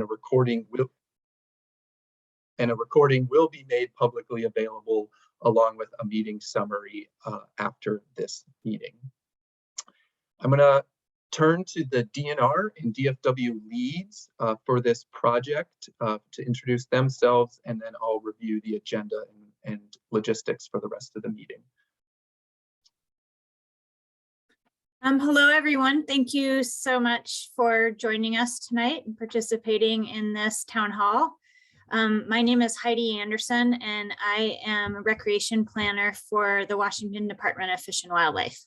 a recording will be made publicly available along with a meeting summary after this meeting. I'm going to turn to the DNR and DFW leads for this project to introduce themselves, and then I'll review the agenda and logistics for the rest of the meeting. Hello, everyone. Thank you so much for joining us tonight and participating in this town hall. My name is Heidi Anderson, and I am a recreation planner for the Washington Department of Fish and Wildlife.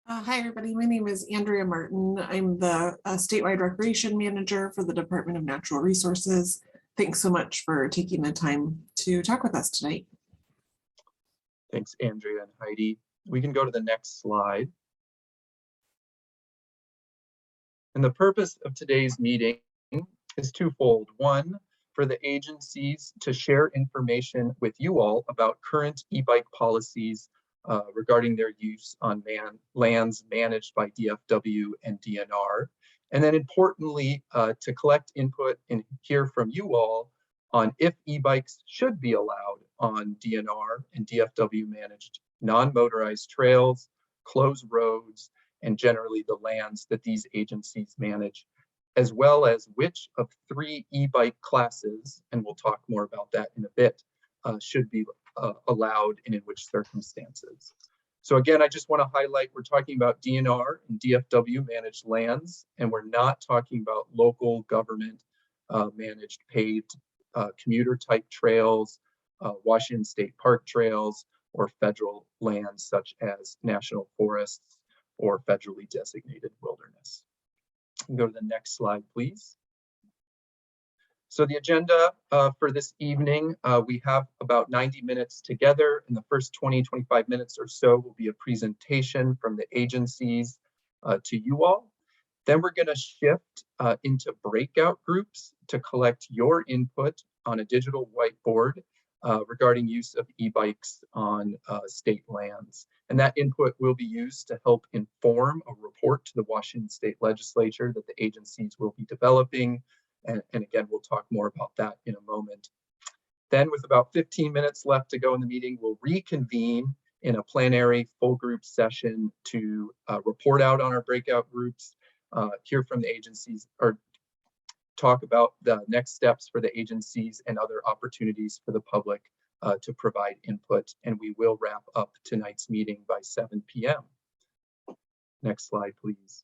Hi, everybody. My name is Andrea Martin. I'm the statewide recreation manager for the Department of Natural Resources. Thanks so much for taking the time to talk with us tonight. Thanks, Andrea and Heidi. We can go to the next slide. And the purpose of today's meeting is twofold. One, for the agencies to share information with you all about current e-bike policies regarding their use on lands managed by DFW and DNR. And then importantly, to collect input and hear from you all on if e-bikes should be allowed on DNR and DFW managed non-motorized trails, closed roads, and generally the lands that these agencies manage, as well as which of 3 e-bike classes, and we'll talk more about that in a bit, should be allowed and in which circumstances. So again, I just want to highlight, we're talking about DNR and DFW managed lands, and we're not talking about local government managed paved commuter type trails, Washington State Park trails, or federal lands such as national forests or federally designated wilderness. Go to the next slide, please. So the agenda for this evening, we have about 90 minutes together. In the first 20-25 minutes or so will be a presentation from the agencies to you all. Then we're going to shift into breakout groups to collect your input on a digital whiteboard regarding use of e-bikes on state lands. And that input will be used to help inform a report to the Washington State Legislature that the agencies will be developing. And again, we'll talk more about that in a moment. Then with about 15 minutes left to go in the meeting, we'll reconvene in a plenary full group session to report out on our breakout groups, hear from the agencies, or talk about the next steps for the agencies and other opportunities for the public to provide input. And we will wrap up tonight's meeting by 7 p.m. Next slide, please.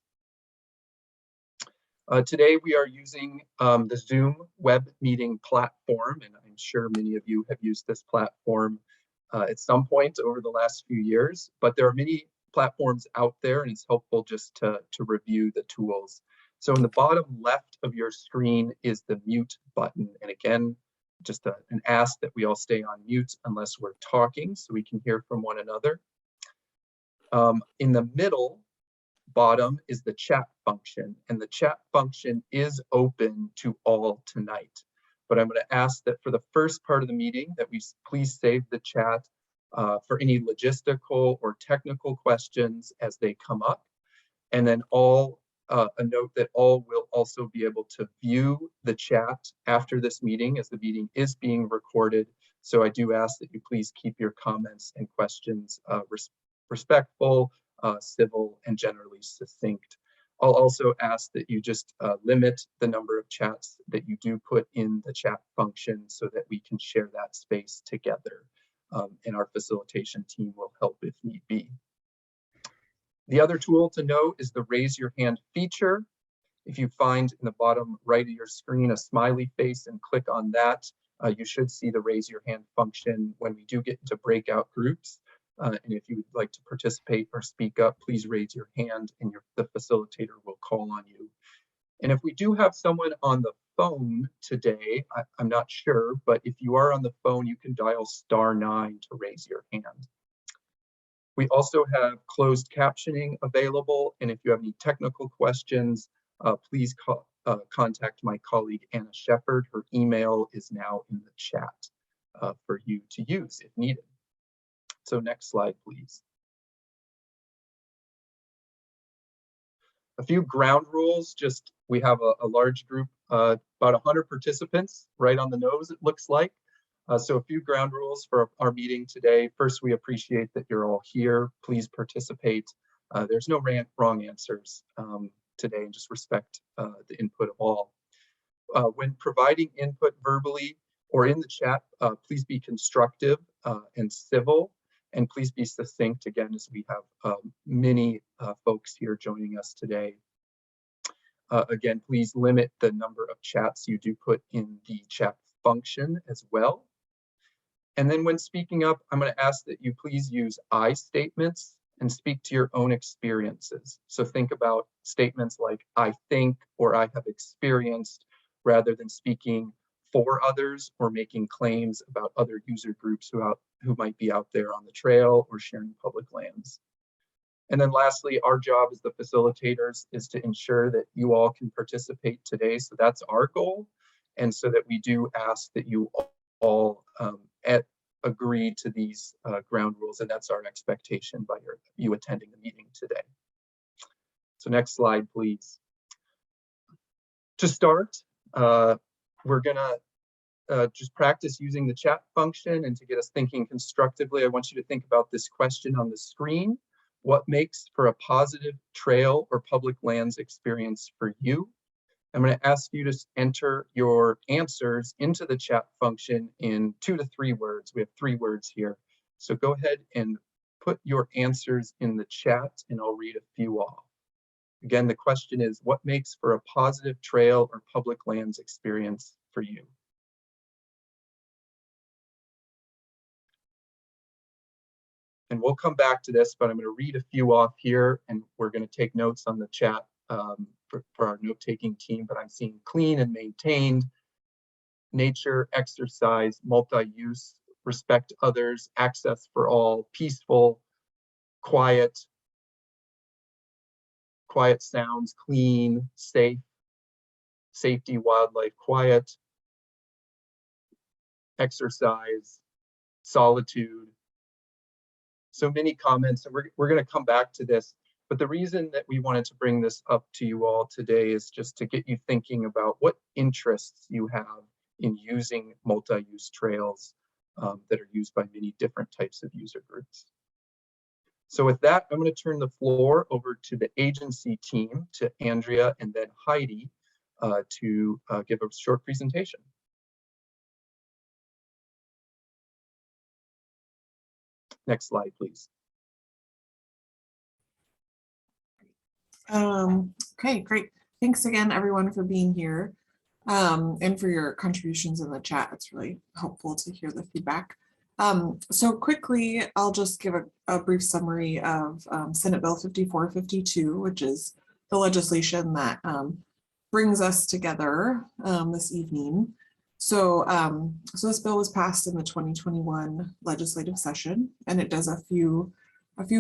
Today we are using the Zoom web meeting platform, and I'm sure many of you have used this platform at some point over the last few years, but there are many platforms out there, and it's helpful just to review the tools. So in the bottom left of your screen is the mute button. And again, just an ask that we all stay on mute unless we're talking so we can hear from one another. In the middle bottom is the chat function, and the chat function is open to all tonight. But I'm going to ask that for the first part of the meeting that we please save the chat for any logistical or technical questions as they come up. And then a note that all will also be able to view the chat after this meeting, as the meeting is being recorded. So I do ask that you please keep your comments and questions respectful, civil, and generally succinct. I'll also ask that you just limit the number of chats that you do put in the chat function so that we can share that space together. And our facilitation team will help if need be. The other tool to know is the raise your hand feature. If you find in the bottom right of your screen a smiley face and click on that, you should see the raise your hand function when we do get into breakout groups. And if you would like to participate or speak up, please raise your hand and the facilitator will call on you. And if we do have someone on the phone today, I'm not sure, but if you are on the phone, you can dial *9 to raise your hand. We also have closed captioning available, and if you have any technical questions, please contact my colleague Anna Shepard. Her email is now in the chat for you to use if needed. So next slide, please. A few ground rules just We have a large group, about 100 participants, right on the nose, it looks like. So a few ground rules for our meeting today. First, we appreciate that you're all here. Please participate. There's no wrong answers today, and just respect the input of all. When providing input verbally or in the chat, please be constructive and civil, and please be succinct again, as we have many folks here joining us today. Again, please limit the number of chats you do put in the chat function as well. And then when speaking up, I'm going to ask that you please use I statements and speak to your own experiences. So think about statements like I think or I have experienced, rather than speaking for others or making claims about other user groups who might be out there on the trail or sharing public lands. And then lastly, our job as the facilitators is to ensure that you all can participate today. So that's our goal. And so that we do ask that you all agree to these ground rules, and that's our expectation by you attending the meeting today. So next slide, please. To start, we're gonna just practice using the chat function, and to get us thinking constructively, I want you to think about this question on the screen. What makes for a positive trail or public lands experience for you? I'm going to ask you to enter your answers into the chat function in 2 to 3 words. We have 3 words here. So go ahead and put your answers in the chat, and I'll read a few off. Again, the question is, what makes for a positive trail or public lands experience for you? And we'll come back to this, but I'm going to read a few off here, and we're going to take notes on the chat for our note-taking team. But I'm seeing clean and maintained, nature, exercise, multi-use, respect others, access for all, peaceful, quiet sounds, clean, safe, safety, wildlife, quiet, exercise, solitude. So many comments, and we're going to come back to this. But the reason that we wanted to bring this up to you all today is just to get you thinking about what interests you have in using multi-use trails that are used by many different types of user groups. So with that, I'm going to turn the floor over to the agency team, to Andrea and then Heidi, to give a short presentation. Next slide, please. Okay, great. Thanks again, everyone, for being here and for your contributions in the chat. It's really helpful to hear the feedback. So quickly, I'll just give a brief summary of Senate Bill 5452, which is the legislation that brings us together this evening. So this bill was passed in the 2021 legislative session, and it does a few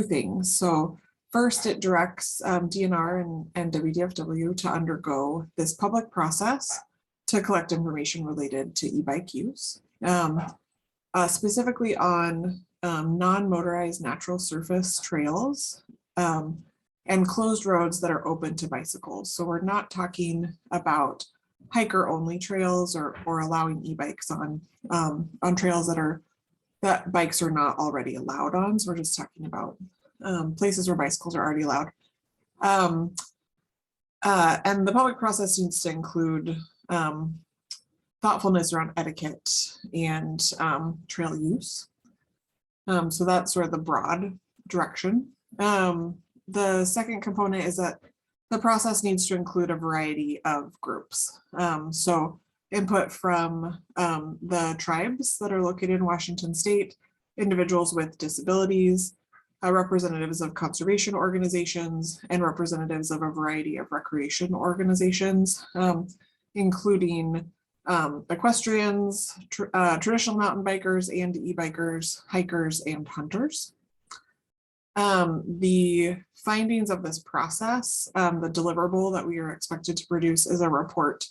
things. So first, it directs DNR and WDFW to undergo this public process to collect information related to e-bike use, specifically on non-motorized natural surface trails and closed roads that are open to bicycles. So we're not talking about hiker-only trails or allowing e-bikes on trails that bikes are not already allowed on. So we're just talking about places where bicycles are already allowed. And the public process needs to include thoughtfulness around etiquette and trail use. So that's sort of the broad direction. The second component is that the process needs to include a variety of groups. So input from the tribes that are located in Washington State, individuals with disabilities, representatives of conservation organizations, and representatives of a variety of recreation organizations, including equestrians, traditional mountain bikers and e-bikers, hikers, and hunters. The findings of this process, the deliverable that we are expected to produce, is a report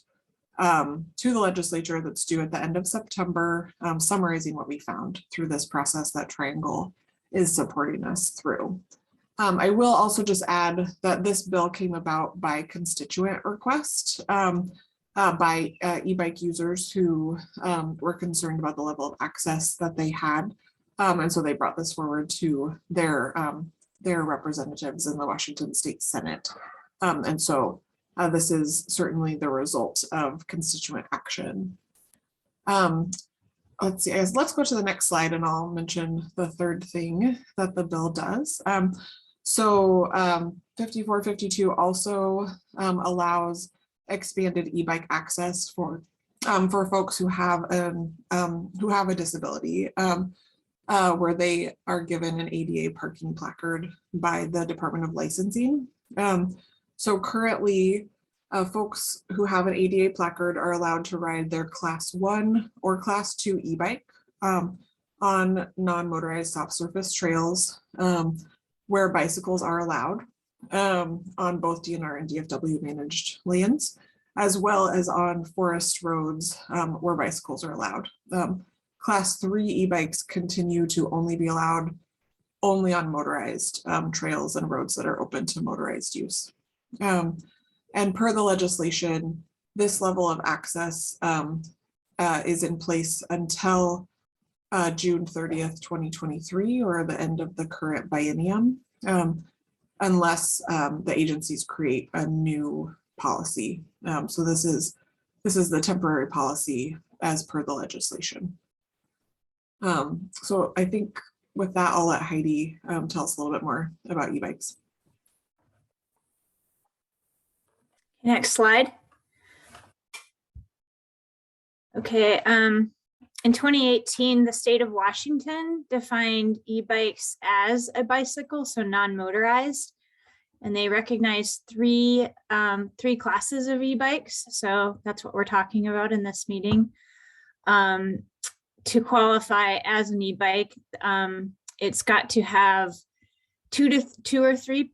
to the legislature that's due at the end of September, summarizing what we found through this process that Triangle is supporting us through. I will also just add that this bill came about by constituent request by e-bike users who were concerned about the level of access that they had. And so they brought this forward to their representatives in the Washington State Senate. And so this is certainly the result of constituent action. Let's see, let's go to the next slide and I'll mention the third thing that the bill does. So 5452 also allows expanded e-bike access for folks who have a disability, where they are given an ADA parking placard by the Department of Licensing. So currently, folks who have an ADA placard are allowed to ride their Class 1 or Class 2 e-bike on non-motorized soft surface trails where bicycles are allowed on both DNR and DFW managed lands, as well as on forest roads where bicycles are allowed. Class 3 e-bikes continue to only be allowed only on motorized trails and roads that are open to motorized use. And per the legislation, this level of access is in place until June 30th, 2023, or the end of the current biennium, unless the agencies create a new policy. So this is the temporary policy as per the legislation. So I think with that, I'll let Heidi tell us a little bit more about e-bikes. Next slide. Okay, in 2018, the state of Washington defined e-bikes as a bicycle, so non-motorized, and they recognized three classes of e-bikes. So that's what we're talking about in this meeting. To qualify as an e-bike, it's got to have two or three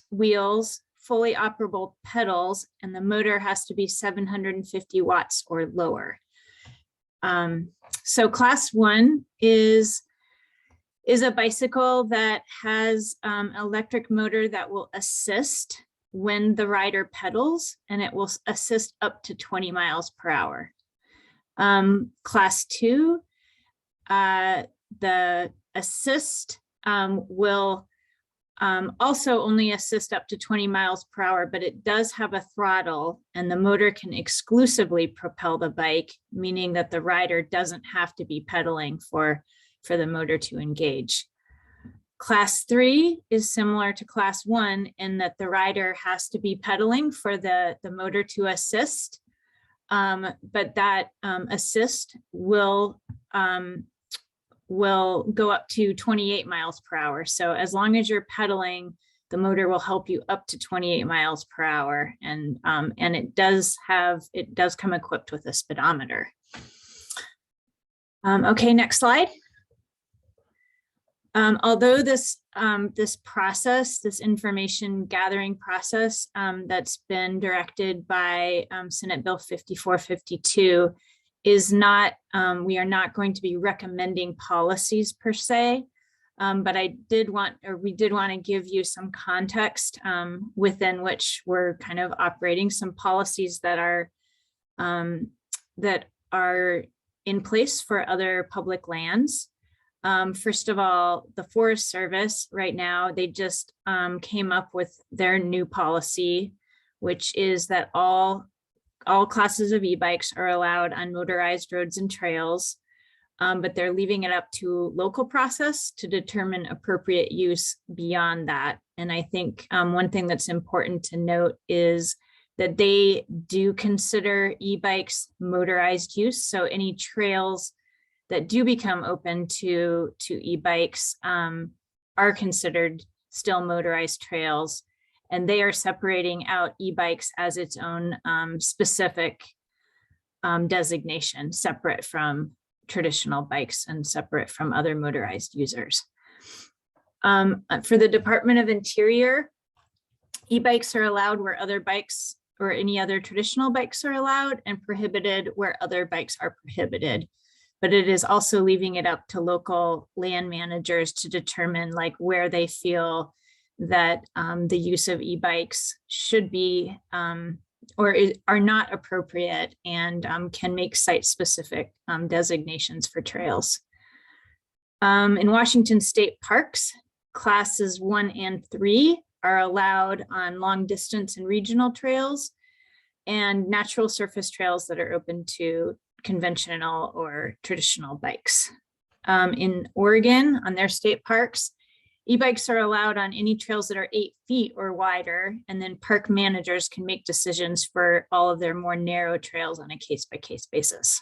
wheels, fully operable pedals, and the motor has to be 750 watts or lower. So Class 1 is a bicycle that has electric motor that will assist when the rider pedals, and it will assist up to 20 miles per hour. Class 2, the assist will also only assist up to 20 miles per hour, but it does have a throttle and the motor can exclusively propel the bike, meaning that the rider doesn't have to be pedaling for the motor to engage. Class 3 is similar to Class 1 in that the rider has to be pedaling for the motor to assist, but that assist will go up to 28 miles per hour. So as long as you're pedaling, the motor will help you up to 28 miles per hour. And it does come equipped with a speedometer. Okay, next slide. Although this information gathering process that's been directed by Senate Bill 5452 is not, we are not going to be recommending policies per se, but we did want to give you some context within which we're kind of operating some policies that are in place for other public lands. First of all, the Forest Service right now, they just came up with their new policy, which is that all classes of e-bikes are allowed on motorized roads and trails, but they're leaving it up to local process to determine appropriate use beyond that. And I think one thing that's important to note is that they do consider e-bikes motorized use. So any trails that do become open to e-bikes are considered still motorized trails, and they are separating out e-bikes as its own specific designation, separate from traditional bikes and separate from other motorized users. For the Department of Interior, e-bikes are allowed where other bikes or any other traditional bikes are allowed, and prohibited where other bikes are prohibited. but it is also leaving it up to local land managers to determine like where they feel that the use of e-bikes should be or are not appropriate, and can make site-specific designations for trails. In Washington state parks, classes 1 and 3 are allowed on long distance and regional trails and natural surface trails that are open to conventional or traditional bikes. In Oregon, on their state parks, e-bikes are allowed on any trails that are 8 feet or wider, and then park managers can make decisions for all of their more narrow trails on a case-by-case basis.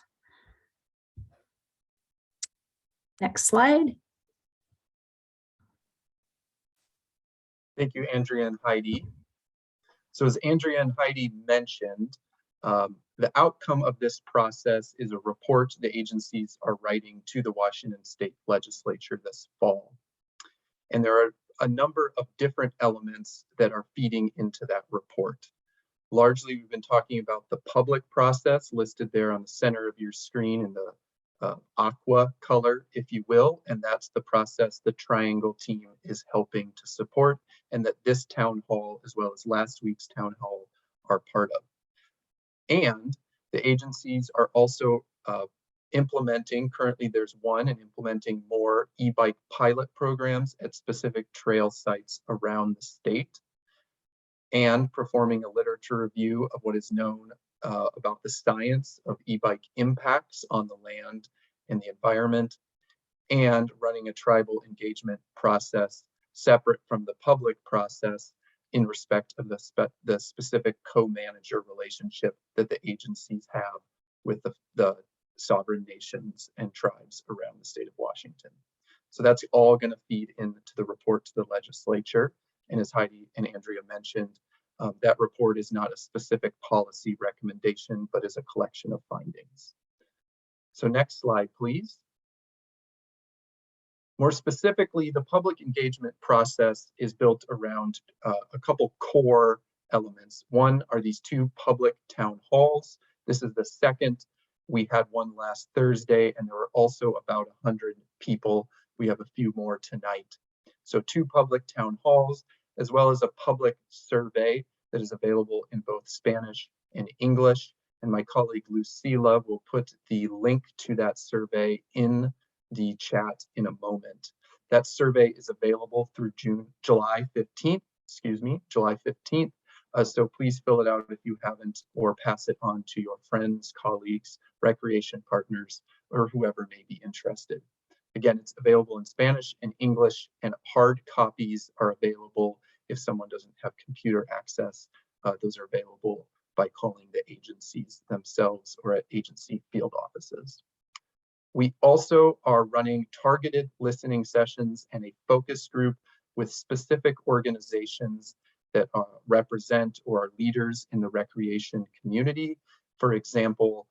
Next slide. Thank you, Andrea and Heidi. So as Andrea and Heidi mentioned, the outcome of this process is a report the agencies are writing to the Washington State Legislature this fall. And there are a number of different elements that are feeding into that report. Largely, we've been talking about the public process listed there on the center of your screen in the aqua color, if you will, and that's the process the Triangle team is helping to support, and that this town hall, as well as last week's town hall, are part of. And the agencies are also implementing, currently there's one, and implementing more e-bike pilot programs at specific trail sites around the state, and performing a literature review of what is known about the science of e-bike impacts on the land and the environment, and running a tribal engagement process separate from the public process in respect of the specific co-manager relationship that the agencies have with the sovereign nations and tribes around the state of Washington. So that's all going to feed into the report to the legislature. And as Heidi and Andrea mentioned, that report is not a specific policy recommendation, but is a collection of findings. So next slide, please. More specifically, the public engagement process is built around a couple core elements. One are these 2 public town halls. This is the second. We had one last Thursday, and there were also about 100 people. We have a few more tonight. So 2 public town halls, as well as a public survey that is available in both Spanish and English. And my colleague Lucila will put the link to that survey in the chat in a moment. That survey is available through July 15th. So please fill it out if you haven't, or pass it on to your friends, colleagues, recreation partners, or whoever may be interested. Again, it's available in Spanish and English, and hard copies are available if someone doesn't have computer access. Those are available by calling the agencies themselves or at agency field offices. We also are running targeted listening sessions and a focus group with specific organizations that represent or are leaders in the recreation community. For example,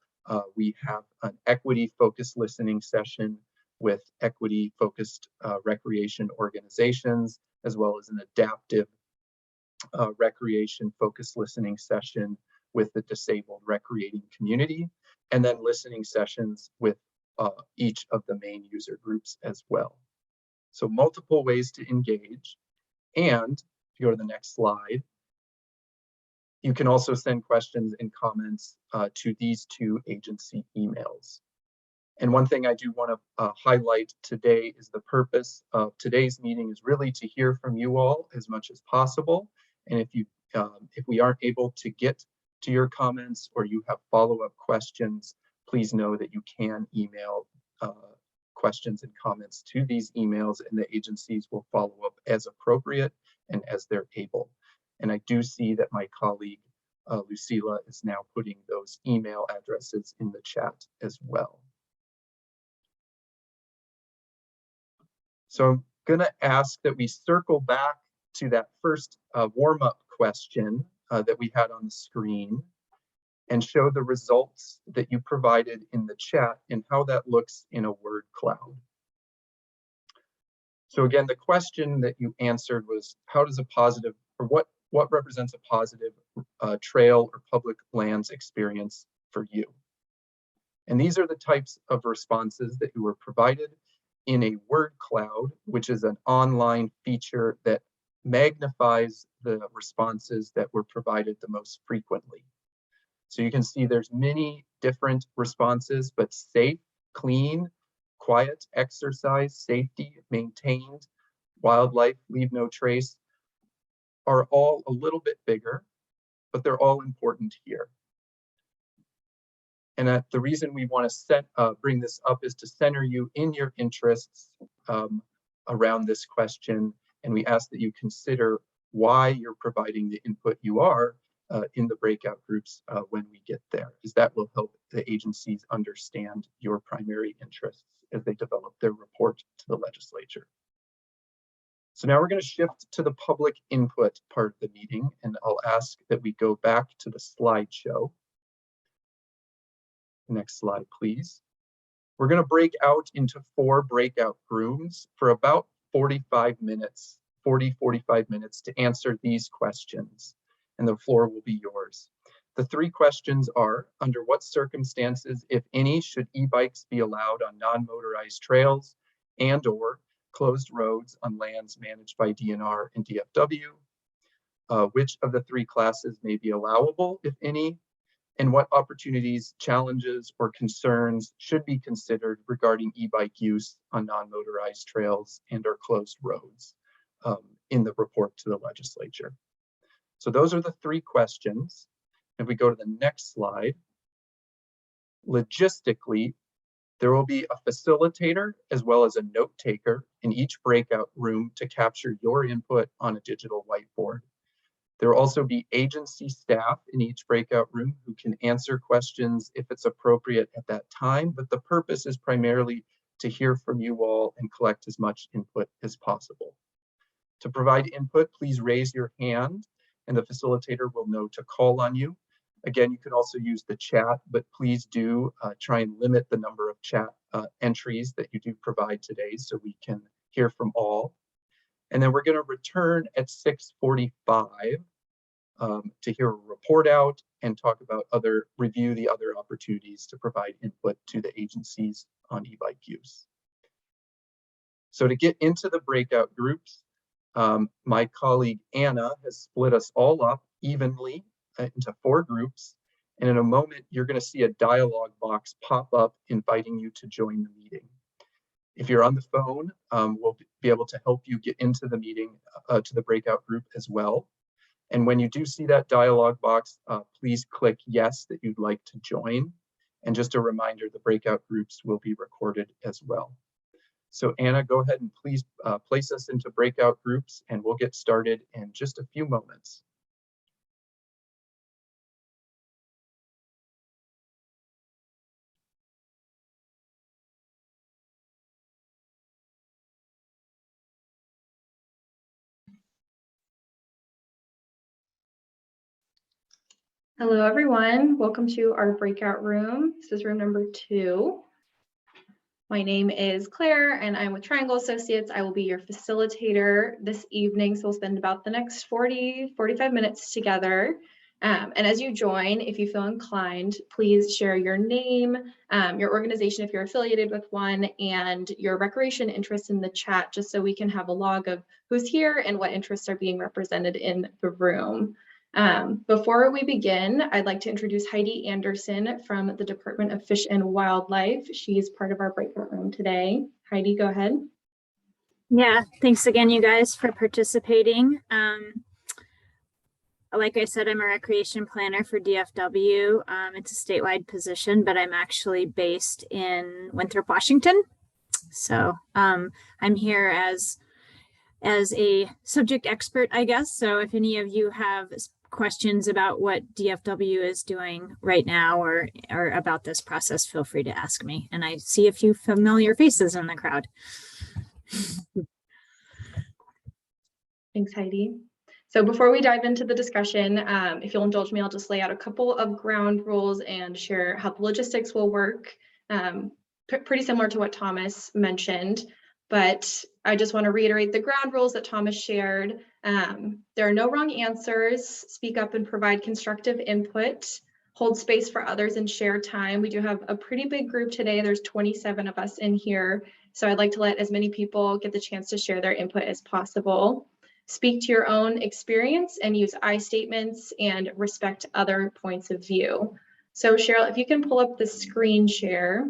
we have an equity-focused listening session with equity-focused recreation organizations, as well as an adaptive recreation-focused listening session with the disabled recreating community, and then listening sessions with each of the main user groups as well. So multiple ways to engage. And if you go to the next slide, you can also send questions and comments to these 2 agency emails. And one thing I do want to highlight today is the purpose of today's meeting is really to hear from you all as much as possible. And if we aren't able to get to your comments or you have follow-up questions, please know that you can email questions and comments to these emails, and the agencies will follow up as appropriate and as they're able. And I do see that my colleague Lucila is now putting those email addresses in the chat as well. So I'm going to ask that we circle back to that first warm-up question that we had on the screen and show the results that you provided in the chat and how that looks in a word cloud. So again, the question that you answered was, how does a positive, or what represents a positive trail or public lands experience for you? And these are the types of responses that you were provided in a word cloud, which is an online feature that magnifies the responses that were provided the most frequently. So you can see there's many different responses, but safe, clean, quiet, exercise, safety, maintained, wildlife, leave no trace, are all a little bit bigger, but they're all important here. And the reason we want to bring this up is to center you in your interests around this question. And we ask that you consider why you're providing the input you are in the breakout groups when we get there, because that will help the agencies understand your primary interests as they develop their report to the legislature. So now we're going to shift to the public input part of the meeting, and I'll ask that we go back to the slideshow. Next slide, please. We're going to break out into 4 breakout rooms for about 45 minutes to answer these questions, and the floor will be yours. The 3 questions are, under what circumstances, if any, should e-bikes be allowed on non-motorized trails and/or closed roads on lands managed by DNR and DFW? Which of the 3 classes may be allowable, if any? And what opportunities, challenges, or concerns should be considered regarding e-bike use on non-motorized trails and/or closed roads in the report to the legislature? So those are the 3 questions. If we go to the next slide, logistically, there will be a facilitator as well as a note taker in each breakout room to capture your input on a digital whiteboard. There will also be agency staff in each breakout room who can answer questions if it's appropriate at that time, but the purpose is primarily to hear from you all and collect as much input as possible. To provide input, please raise your hand and the facilitator will know to call on you. Again, you can also use the chat, but please do try and limit the number of chat entries that you do provide today so we can hear from all. And then we're going to return at 6:45 to hear a report out and talk about review the other opportunities to provide input to the agencies on e-bike use. So to get into the breakout groups, my colleague Anna has split us all up evenly into 4 groups. And in a moment, you're going to see a dialog box pop up inviting you to join the meeting. If you're on the phone, we'll be able to help you get into the meeting to the breakout group as well. And when you do see that dialog box, please click yes that you'd like to join. And just a reminder, the breakout groups will be recorded as well. So Anna, go ahead and please place us into breakout groups and we'll get started in just a few moments. Hello, everyone. Welcome to our breakout room. This is room number 2. My name is Claire and I'm with Triangle Associates. I will be your facilitator this evening. So we'll spend about the next 45 minutes together. And as you join, if you feel inclined, please share your name, your organization if you're affiliated with one, and your recreation interests in the chat, just so we can have a log of who's here and what interests are being represented in the room. Before we begin, I'd like to introduce Heidi Anderson from the Department of Fish and Wildlife. She's part of our breakout room today. Heidi, go ahead. Yeah, thanks again, you guys, for participating. Like I said, I'm a recreation planner for DFW. It's a statewide position, but I'm actually based in Winthrop, Washington. So I'm here as a subject expert, I guess. So if any of you have questions about what DFW is doing right now or about this process, feel free to ask me. And I see a few familiar faces in the crowd. Thanks, Heidi. So before we dive into the discussion, if you'll indulge me, I'll just lay out a couple of ground rules and share how the logistics will work. Pretty similar to what Thomas mentioned, but I just want to reiterate the ground rules that Thomas shared. There are no wrong answers. Speak up and provide constructive input. hold space for others and share time. We do have a pretty big group today. There's 27 of us in here. So I'd like to let as many people get the chance to share their input as possible. Speak to your own experience and use I statements and respect other points of view. So Cheryl, if you can pull up the screen share.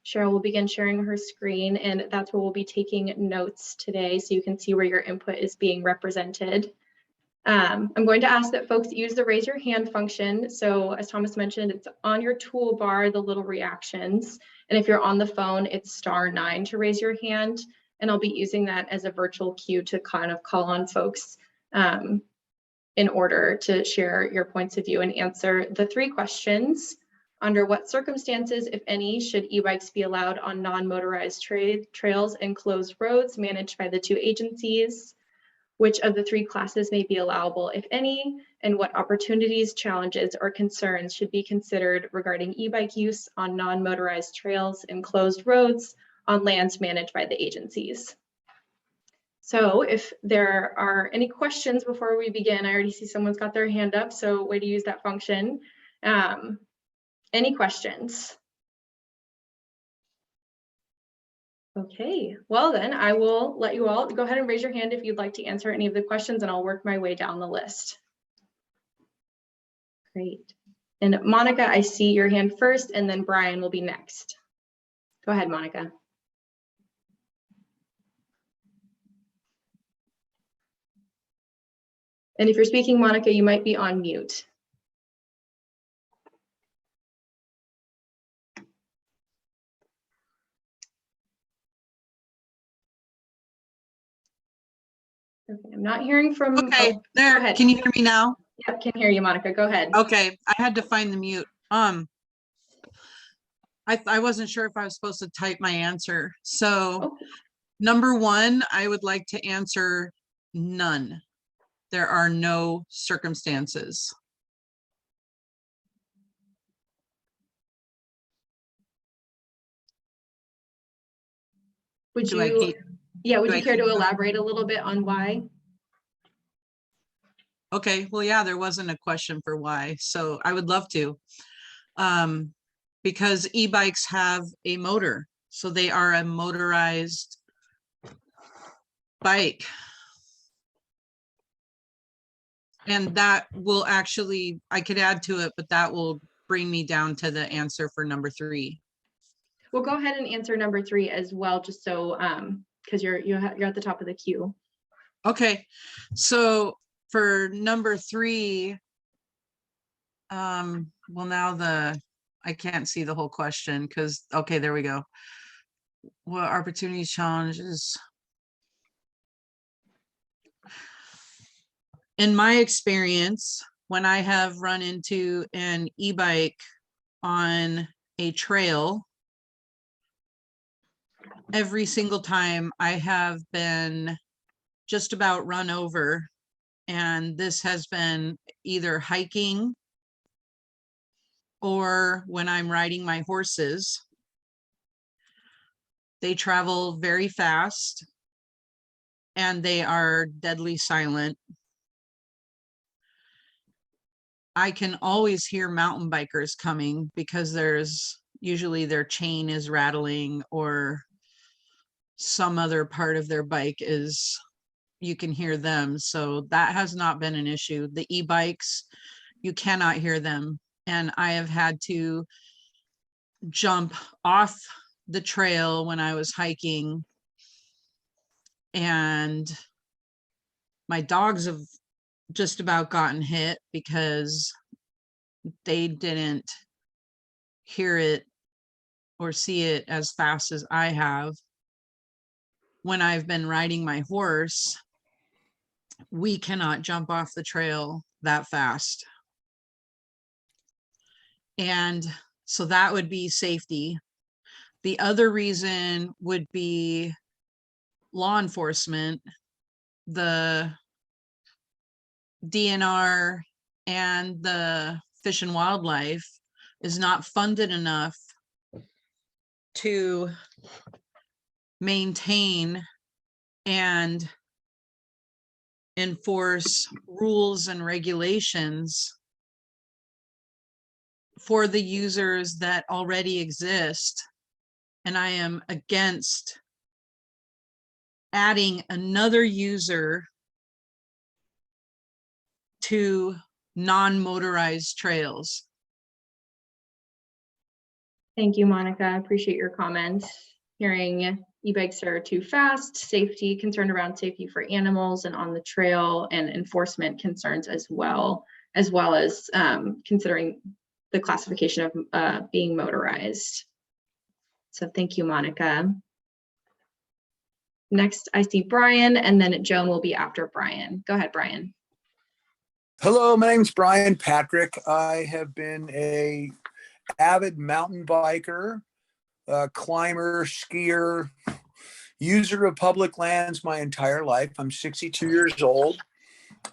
Cheryl will begin sharing her screen, and that's where we'll be taking notes today, so you can see where your input is being represented. I'm going to ask that folks use the raise your hand function. So as Thomas mentioned, it's on your toolbar, the little reactions. And if you're on the phone, it's *9 to raise your hand. And I'll be using that as a virtual cue to kind of call on folks in order to share your points of view and answer the 3 questions. Under what circumstances, if any, should e-bikes be allowed on non-motorized trails and closed roads managed by the 2 agencies? Which of the 3 classes may be allowable, if any, and what opportunities, challenges, or concerns should be considered regarding e-bike use on non-motorized trails and closed roads on lands managed by the agencies? So if there are any questions before we begin, I already see someone's got their hand up, so way to use that function. Any questions? Okay, well then I will let you all go ahead and raise your hand if you'd like to answer any of the questions, and I'll work my way down the list. Great. And Monica, I see your hand first, and then Brian will be next. Go ahead, Monica. And if you're speaking, Monica, you might be on mute. Okay, I'm not hearing from. Okay, oh, there. Go ahead. Can you hear me now? Yep, can hear you, Monica. Go ahead. Okay, I had to find the mute. I wasn't sure if I was supposed to type my answer. So Okay. number 1, I would like to answer none. There are no circumstances. Would Do you, I keep, yeah, would do you I care keep to going? elaborate a little bit on why? Okay, well, yeah, there wasn't a question for why, so I would love to. Because e-bikes have a motor, so they are a motorized bike. And that will actually, I could add to it, but that will bring me down to the answer for number 3. We'll go ahead and answer number 3 as well, just so, because you're at the top of the queue. Okay, so for number 3, well, now I can't see the whole question because, okay, there we go. What opportunities, challenges? In my experience, when I have run into an e-bike on a trail, every single time I have been just about run over, and this has been either hiking or when I'm riding my horses. They travel very fast and they are deadly silent. I can always hear mountain bikers coming because there's usually their chain is rattling or some other part of their bike is, you can hear them. So that has not been an issue. The e-bikes, you cannot hear them. And I have had to jump off the trail when I was hiking, and my dogs have just about gotten hit because they didn't hear it or see it as fast as I have. When I've been riding my horse, we cannot jump off the trail that fast. And so that would be safety. The other reason would be law enforcement. The DNR and the Fish and Wildlife is not funded enough to maintain and enforce rules and regulations for the users that already exist. And I am against adding another user to non-motorized trails. Thank you, Monica. I appreciate your comments. Hearing e-bikes are too fast, safety, concern around safety for animals and on the trail, and enforcement concerns as well as considering the classification of being motorized. So thank you, Monica. Next, I see Brian, and then Joan will be after Brian. Go ahead, Brian. Hello, my name's Brian Patrick. I have been a avid mountain biker, climber, skier, user of public lands my entire life. I'm 62 years old.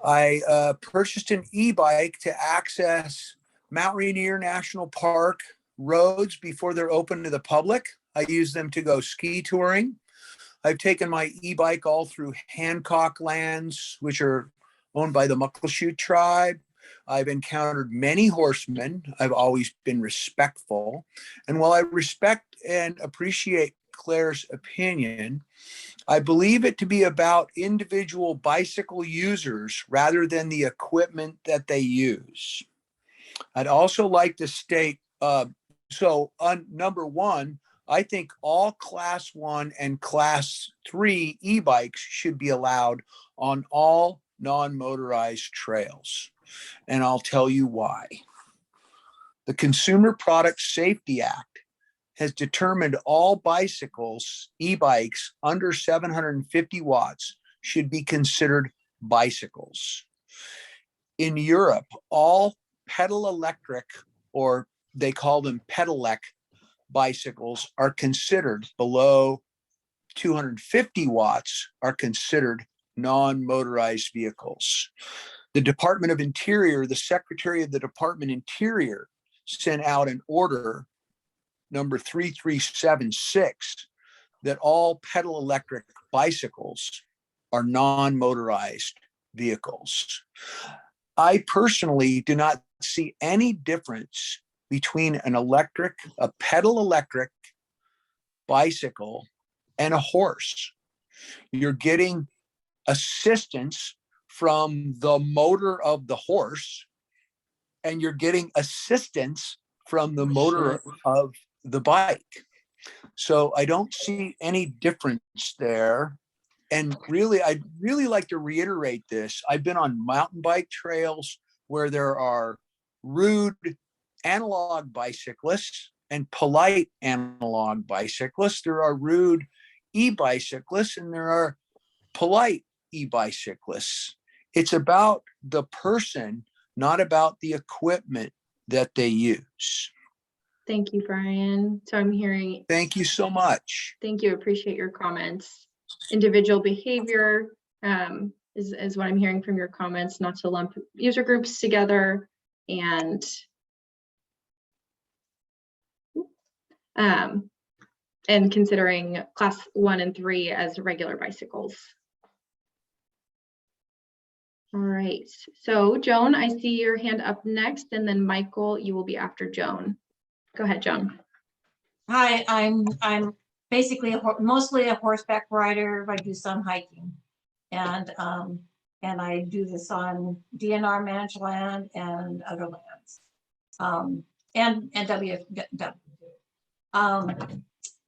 I purchased an e-bike to access Mount Rainier National Park roads before they're open to the public. I use them to go ski touring. I've taken my e-bike all through Hancock lands, which are owned by the Muckleshoot tribe. I've encountered many horsemen. I've always been respectful. And while I respect and appreciate Claire's opinion, I believe it to be about individual bicycle users rather than the equipment that they use. I'd also like to state, so on number one, I think all class 1 and class 3 e-bikes should be allowed on all non-motorized trails. And I'll tell you why. The Consumer Product Safety Act has determined all bicycles, e-bikes under 750 watts should be considered bicycles. In Europe, all pedal electric, or they call them pedelec bicycles, are considered below 250 watts are considered non-motorized vehicles. The Department of Interior, the Secretary of the Department of Interior, sent out an order number 3376 that all pedal electric bicycles are non-motorized vehicles. I personally do not see any difference between a pedal electric bicycle and a horse. You're getting assistance from the motor of the horse, and you're getting assistance from the motor of the bike. So I don't see any difference there. And really, I'd really like to reiterate this. I've been on mountain bike trails where there are rude analog bicyclists and polite analog bicyclists. There are rude e-bicyclists and there are polite e-bicyclists. It's about the person, not about the equipment that they use. Thank you, Brian. So I'm hearing. Thank you so much. Thank you. Appreciate your comments. Individual behavior is what I'm hearing from your comments, not to lump user groups together, and considering class 1 and 3 as regular bicycles. All right, so Joan, I see your hand up next, and then Michael, you will be after Joan. Go ahead, Joan. Hi, I'm basically mostly a horseback rider. I do some hiking, and I do this on DNR managed land and other lands, and WFW.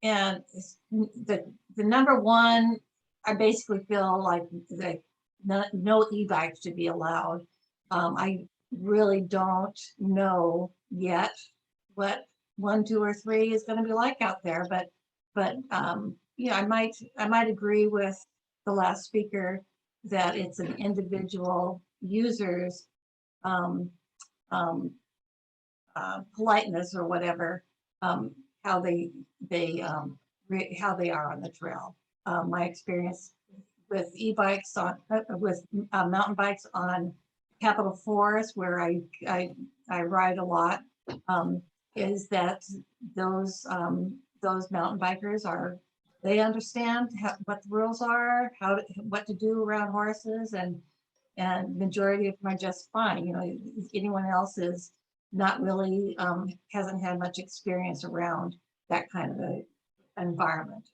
And the number one, I basically feel like no e-bikes should be allowed. I really don't know yet what 1, 2, or 3 is going to be like out there, but yeah, I might agree with the last speaker that it's an individual user's politeness or whatever, how they are on the trail. My experience with e-bikes with mountain bikes on Capitol Forest, where I ride a lot, is that those mountain bikers they understand what the rules are, what to do around horses, and majority of them are just fine. You know, anyone else is not really, hasn't had much experience around that kind of a environment.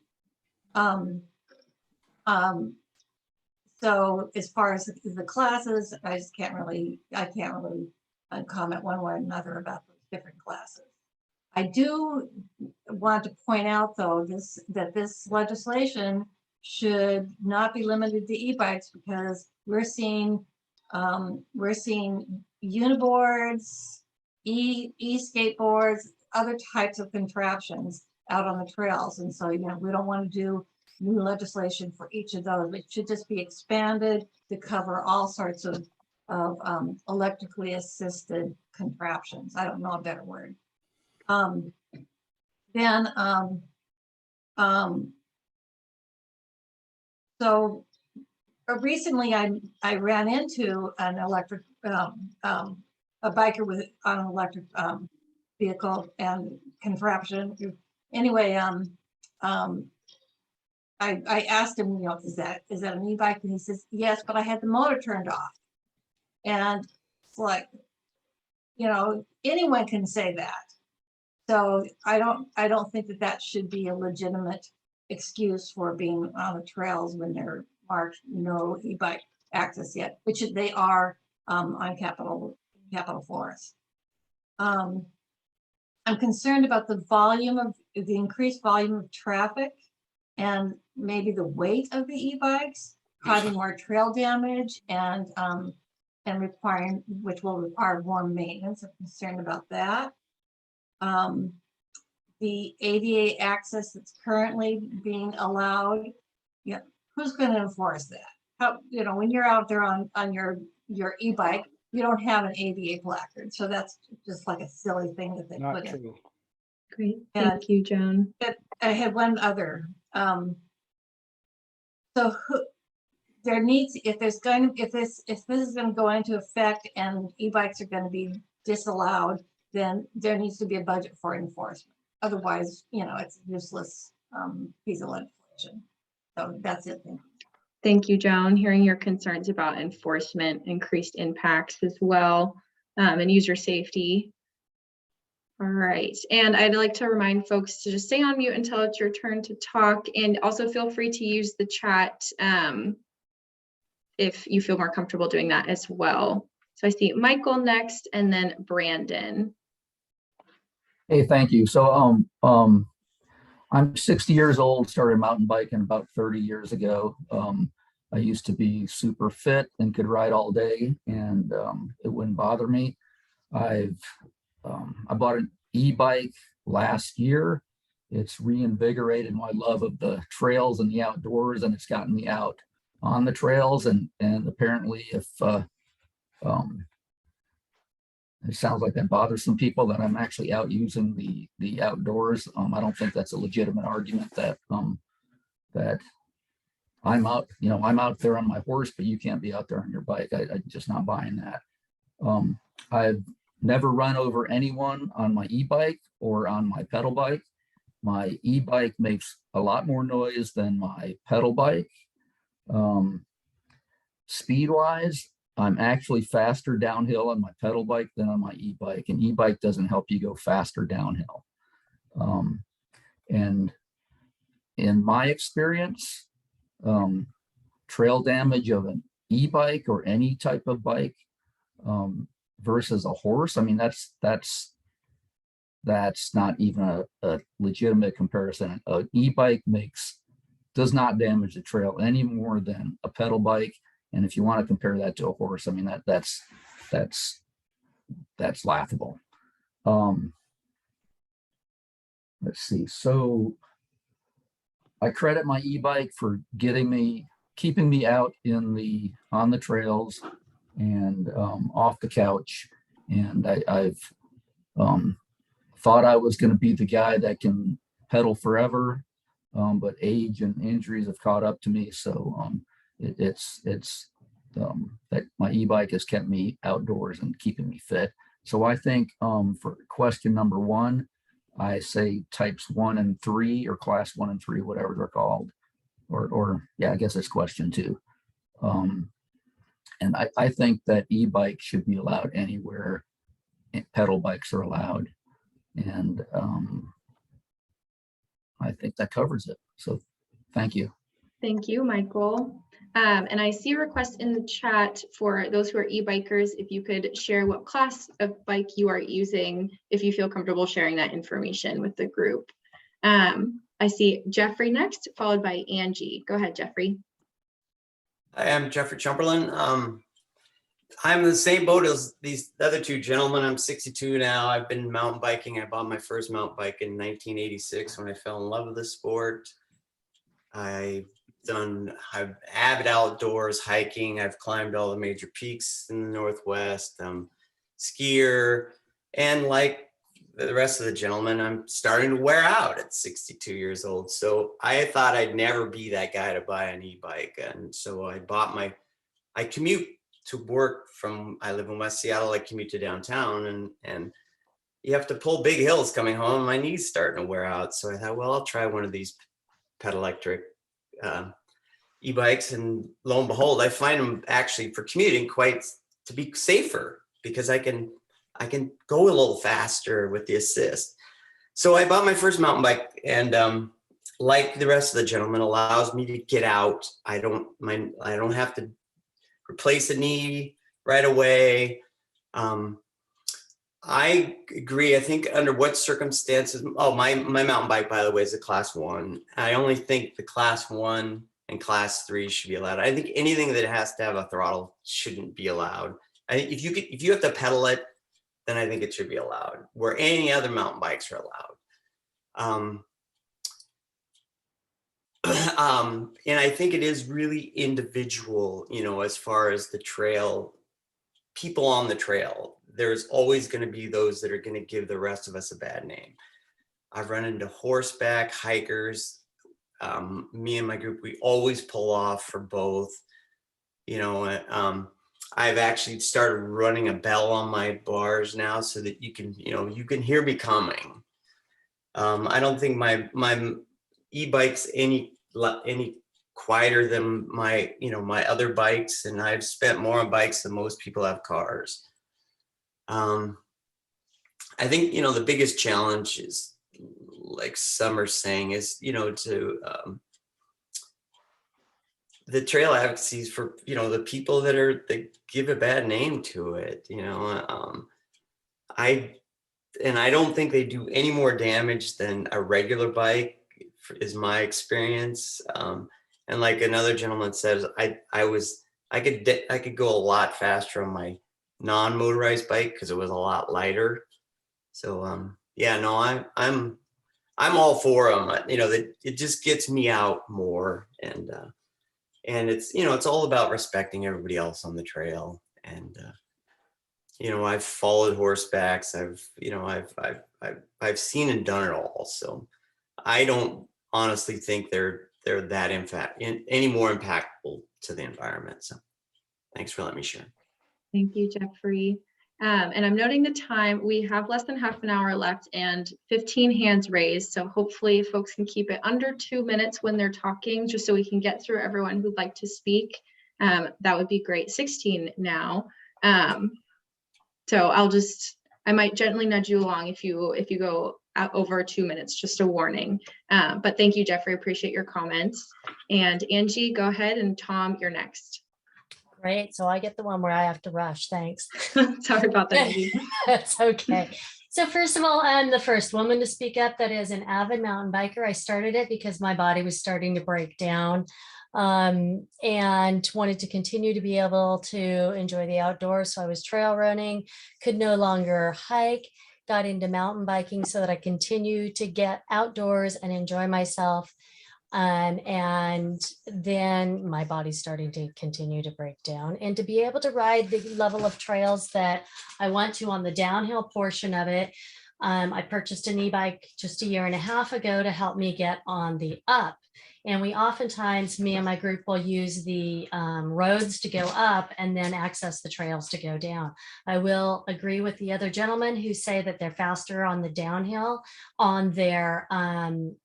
So as far as the classes, I can't really comment one way or another about those different classes. I do want to point out, though, that this legislation should not be limited to e-bikes, because we're seeing uniboards, e-skateboards, other types of contraptions out on the trails. And so, we don't want to do new legislation for each of those. It should just be expanded to cover all sorts of electrically assisted contraptions. I don't know a better word. So recently I ran into an electric, a biker on an electric vehicle and contraption. Anyway, I asked him, is that an e-bike? And he says, yes, but I had the motor turned off. And it's like, anyone can say that. So I don't think that should be a legitimate excuse for being on the trails when they're marked no e-bike access yet, which they are on Capitol Forest. I'm concerned about the increased volume of traffic, and maybe the weight of the e-bikes causing more trail damage and which will require more maintenance. I'm concerned about that. The ADA access that's currently being allowed, who's going to enforce that? How, when you're out there on your e-bike, you don't have an ADA placard, so that's just like a silly thing that they put in. Great, thank you, Joan. I had one other. So there needs, if this is going to go into effect and e-bikes are going to be disallowed, then there needs to be a budget for enforcement. Otherwise, it's a useless piece of legislation. So that's it. Thank you, Joan. Hearing your concerns about enforcement, increased impacts as well, and user safety. All right, and I'd like to remind folks to just stay on mute until it's your turn to talk, and also feel free to use the chat if you feel more comfortable doing that as well. So I see Michael next, and then Brandon. Hey, thank you. So I'm 60 years old, started mountain biking about 30 years ago. I used to be super fit and could ride all day, and it wouldn't bother me. I bought an e-bike last year. It's reinvigorated my love of the trails and the outdoors, and it's gotten me out on the trails. And apparently, if it sounds like that bothers some people that I'm actually out using the outdoors, I don't think that's a legitimate argument that that I'm out, I'm out there on my horse, but you can't be out there on your bike. I'm just not buying that. I've never run over anyone on my e-bike or on my pedal bike. My e-bike makes a lot more noise than my pedal bike. Speed-wise, I'm actually faster downhill on my pedal bike than on my e-bike, and e-bike doesn't help you go faster downhill. And in my experience, trail damage of an e-bike or any type of bike versus a horse, I mean, that's not even a legitimate comparison. An e-bike does not damage the trail any more than a pedal bike. And if you want to compare that to a horse, I mean, that's laughable. Let's see. So I credit my e-bike for keeping me out on the trails and off the couch. And I've thought I was going to be the guy that can pedal forever, but age and injuries have caught up to me. So that my e-bike has kept me outdoors and keeping me fit. So I think for question number one, I say types 1 and 3 or class 1 and 3, whatever they're called, or yeah, I guess it's question 2. And I think that e-bike should be allowed anywhere pedal bikes are allowed. And I think that covers it. So thank you. Thank you, Michael. And I see a request in the chat for those who are e-bikers, if you could share what class of bike you are using, if you feel comfortable sharing that information with the group. I see Jeffrey next, followed by Angie. Go ahead, Jeffrey. Hi, I'm Jeffrey Chamberlain. I'm in the same boat as these other two gentlemen. I'm 62 now. I've been mountain biking. I bought my first mountain bike in 1986 when I fell in love with the sport. I've avid outdoors hiking. I've climbed all the major peaks in the Northwest, skier, and like the rest of the gentlemen, I'm starting to wear out at 62 years old. So I thought I'd never be that guy to buy an e-bike. And so I commute to work I live in West Seattle. I commute to downtown, and you have to pull big hills coming home. My knees starting to wear out. So I thought, well, I'll try one of these pedal electric e-bikes, and lo and behold, I find them actually for commuting quite to be safer, because I can go a little faster with the assist. So I bought my first mountain bike, and like the rest of the gentlemen, allows me to get out. I don't have to replace a knee right away. I agree. I think under what circumstances, my mountain bike, by the way, is a class 1. I only think the class 1 and class 3 should be allowed. I think anything that has to have a throttle shouldn't be allowed. I think if you have to pedal it, then I think it should be allowed, where any other mountain bikes are allowed. And I think it is really individual, as far as the trail, people on the trail. There's always going to be those that are going to give the rest of us a bad name. I've run into horseback hikers. Me and my group, we always pull off for both. I've actually started running a bell on my bars now so that you can hear me coming. I don't think my e-bike's any quieter than my other bikes, and I've spent more on bikes than most people have cars. I think the biggest challenge is, like some are saying, is the trail advocacies for the people that give a bad name to it. I don't think they do any more damage than a regular bike, is my experience. And like another gentleman says, I could go a lot faster on my non-motorized bike because it was a lot lighter. So I'm all for them. It just gets me out more, and it's it's all about respecting everybody else on the trail. And I've followed horsebacks. I've seen and done it all. So I don't honestly think they're that any more impactful to the environment. So thanks for letting me share. Thank you, Jeffrey. And I'm noting the time. We have less than half an hour left and 15 hands raised. So hopefully folks can keep it under 2 minutes when they're talking, just so we can get through everyone who'd like to speak. That would be great. 16 now. So I might gently nudge you along if you go out over 2 minutes, just a warning. But thank you, Jeffrey. Appreciate your comments. And Angie, go ahead, and Tom, you're next. Great. So I get the one where I have to rush. Thanks. Sorry about that, Angie. That's okay. So first of all, I'm the first woman to speak up that is an avid mountain biker. I started it because my body was starting to break down, and wanted to continue to be able to enjoy the outdoors. So I was trail running, could no longer hike, got into mountain biking so that I continue to get outdoors and enjoy myself. And then my body's starting to continue to break down, and to be able to ride the level of trails that I want to on the downhill portion of it, I purchased an e-bike just a year and a half ago to help me get on the up. And we oftentimes, me and my group will use the roads to go up and then access the trails to go down. I will agree with the other gentlemen who say that they're faster on the downhill on their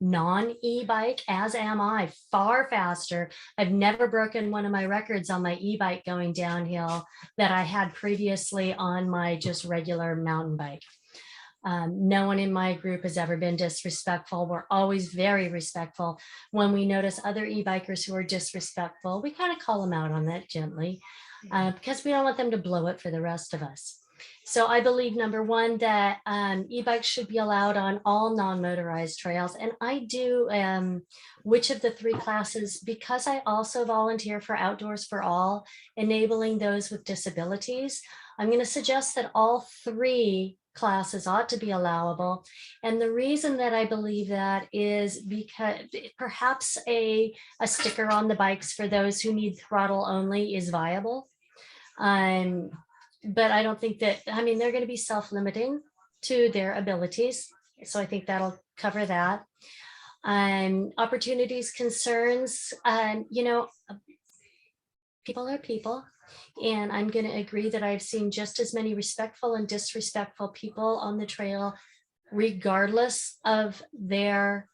non-e-bike, as am I, far faster. I've never broken one of my records on my e-bike going downhill that I had previously on my just regular mountain bike. No one in my group has ever been disrespectful. We're always very respectful. When we notice other e-bikers who are disrespectful, we kind of call them out on that gently because we don't want them to blow it for the rest of us. So I believe, number one, that e-bikes should be allowed on all non-motorized trails. And I do which of the three classes, because I also volunteer for Outdoors for All, enabling those with disabilities. I'm going to suggest that all three classes ought to be allowable. And the reason that I believe that is because perhaps a sticker on the bikes for those who need throttle only is viable. But I don't think that, I mean, they're going to be self-limiting to their abilities. So I think that'll cover that. Opportunities, concerns, you know, people are people. And I'm going to agree that I've seen just as many respectful and disrespectful people on the trail, regardless of their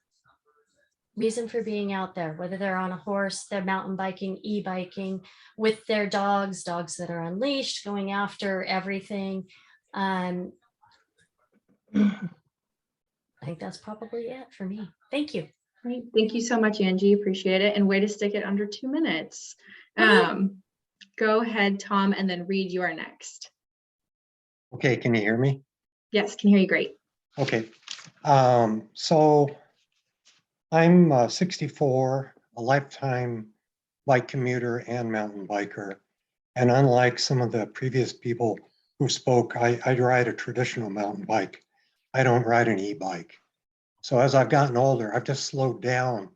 reason for being out there, whether they're on a horse, they're mountain biking, e-biking, with their dogs that are unleashed, going after everything. I think that's probably it for me. Thank you. Great. Thank you so much, Angie. Appreciate it. And way to stick it under 2 minutes. Go ahead, Tom, and then Reed, you are next. Okay, can you hear me? Yes, can hear you great. Okay, so I'm 64, a lifetime bike commuter and mountain biker. And unlike some of the previous people who spoke, I ride a traditional mountain bike. I don't ride an e-bike. So as I've gotten older, I've just slowed down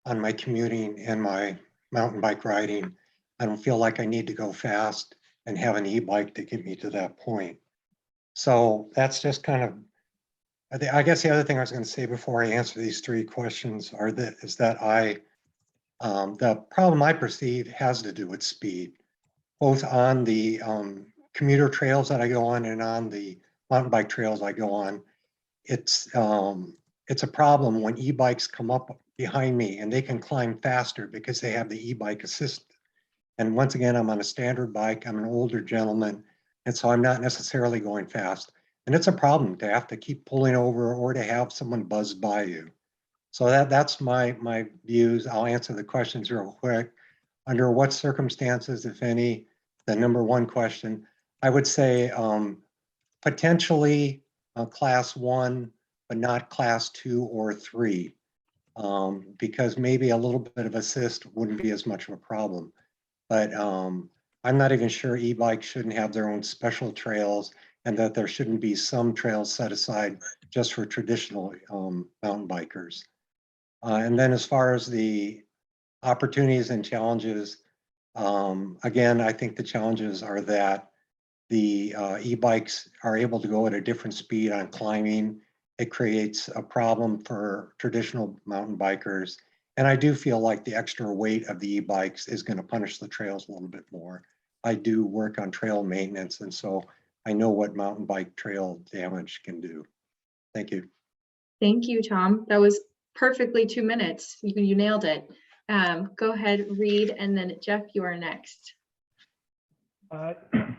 on my commuting and my mountain bike riding. I don't feel like I need to go fast and have an e-bike to get me to that point. So that's just kind of, I guess the other thing I was going to say before I answer these three questions is that the problem I perceive has to do with speed, both on the commuter trails that I go on and on the mountain bike trails I go on. It's a problem when e-bikes come up behind me and they can climb faster because they have the e-bike assist. And once again, I'm on a standard bike. I'm an older gentleman, and so I'm not necessarily going fast. And it's a problem to have to keep pulling over or to have someone buzz by you. So that's my views. I'll answer the questions real quick. Under what circumstances, if any, the number one question, I would say potentially class 1, but not class 2 or 3, because maybe a little bit of assist wouldn't be as much of a problem. But I'm not even sure e-bikes shouldn't have their own special trails and that there shouldn't be some trails set aside just for traditional mountain bikers. And then as far as the opportunities and challenges, again, I think the challenges are that the e-bikes are able to go at a different speed on climbing. It creates a problem for traditional mountain bikers. And I do feel like the extra weight of the e-bikes is going to punish the trails a little bit more. I do work on trail maintenance, and so I know what mountain bike trail damage can do. Thank you. Thank you, Tom. That was perfectly 2 minutes. You nailed it. Go ahead, Reed, and then Jeff, you are next. Yeah,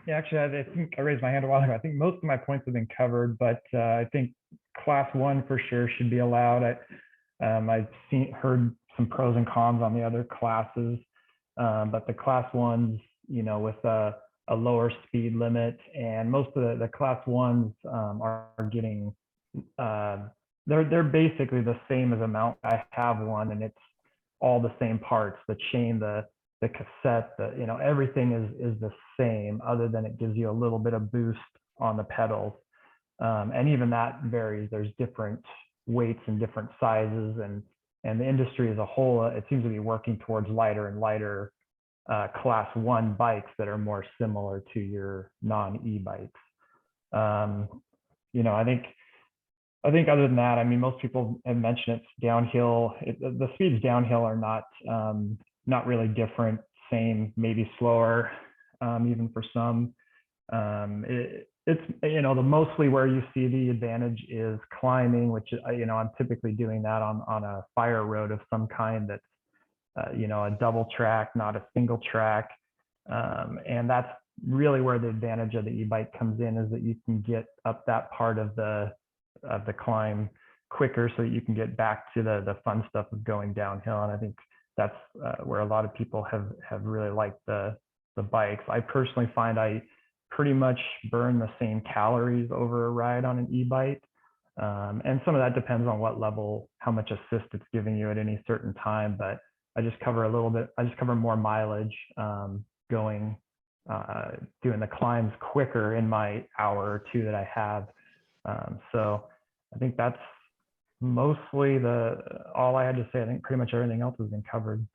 actually, I think I raised my hand a while ago. I think most of my points have been covered, but I think class 1 for sure should be allowed. I've heard some pros and cons on the other classes, but the class 1s, you know, with a lower speed limit, and most of the class 1s are getting, they're basically the same as a mount. I have one, and it's all the same parts, the chain, the cassette, you know, everything is the same, other than it gives you a little bit of boost on the pedals. And even that varies. There's different weights and different sizes, and the industry as a whole, it seems to be working towards lighter and lighter class 1 bikes that are more similar to your non-e bikes. You know, I think I think other than that, I mean, most people have mentioned it's downhill. The speeds downhill are not really different, same, maybe slower, even for some. It's, you know, the mostly where you see the advantage is climbing, which, you know, I'm typically doing that on a fire road of some kind that's, you know, a double track, not a single track. And that's really where the advantage of the e-bike comes in, is that you can get up that part of the climb quicker so that you can get back to the fun stuff of going downhill. And I think that's where a lot of people have really liked the bikes. I personally find I pretty much burn the same calories over a ride on an e-bike. And some of that depends on what level, how much assist it's giving you at any certain time. But I just cover more mileage doing the climbs quicker in my hour or two that I have. So I think that's mostly all I had to say. I think pretty much everything else has been covered.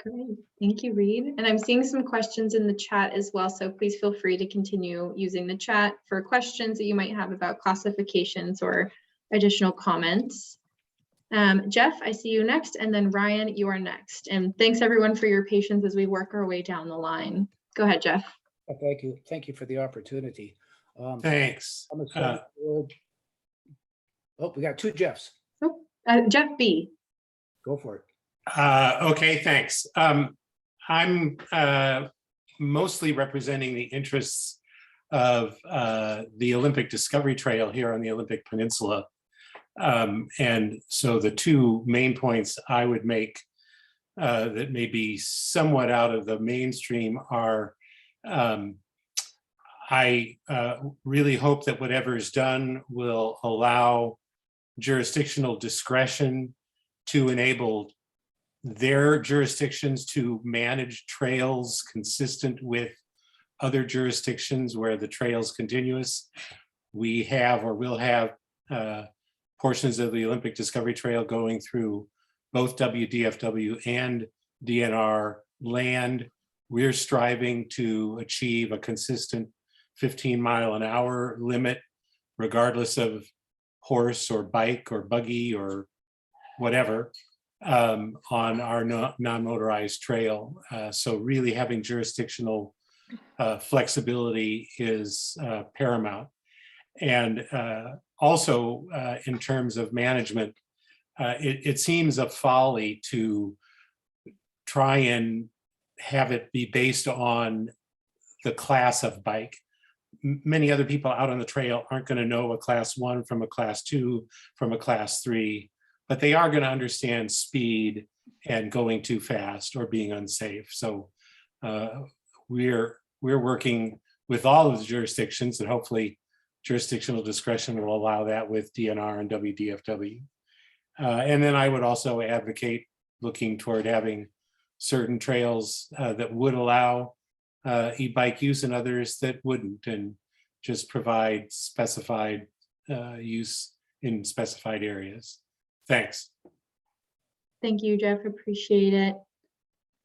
Great, thank you, Reed. And I'm seeing some questions in the chat as well, so please feel free to continue using the chat for questions that you might have about classifications or additional comments. Jeff, I see you next, and then Ryan, you are next. And thanks everyone for your patience as we work our way down the line. Go ahead, Jeff. Thank you. Thank you for the opportunity. Thanks. I'm a we got two Jeffs. Oh, Jeff B. Go for it. Okay, thanks. I'm mostly representing the interests of the Olympic Discovery Trail here on the Olympic Peninsula. And so the two main points I would make that may be somewhat out of the mainstream are I really hope that whatever is done will allow jurisdictional discretion to enable their jurisdictions to manage trails consistent with other jurisdictions where the trail's continuous. We have or will have portions of the Olympic Discovery Trail going through both WDFW and DNR land. We're striving to achieve a consistent 15-mile-an-hour limit, regardless of horse or bike or buggy or whatever, on our non-motorized trail. So really having jurisdictional flexibility is paramount. And also in terms of management, it seems a folly to try and have it be based on the class of bike. Many other people out on the trail aren't going to know a class 1 from a class 2 from a class 3, but they are going to understand speed and going too fast or being unsafe. So we're working with all of the jurisdictions, and hopefully jurisdictional discretion will allow that with DNR and WDFW. And then I would also advocate looking toward having certain trails that would allow e-bike use and others that wouldn't, and just provide specified use in specified areas. Thanks. Thank you, Jeff. Appreciate it.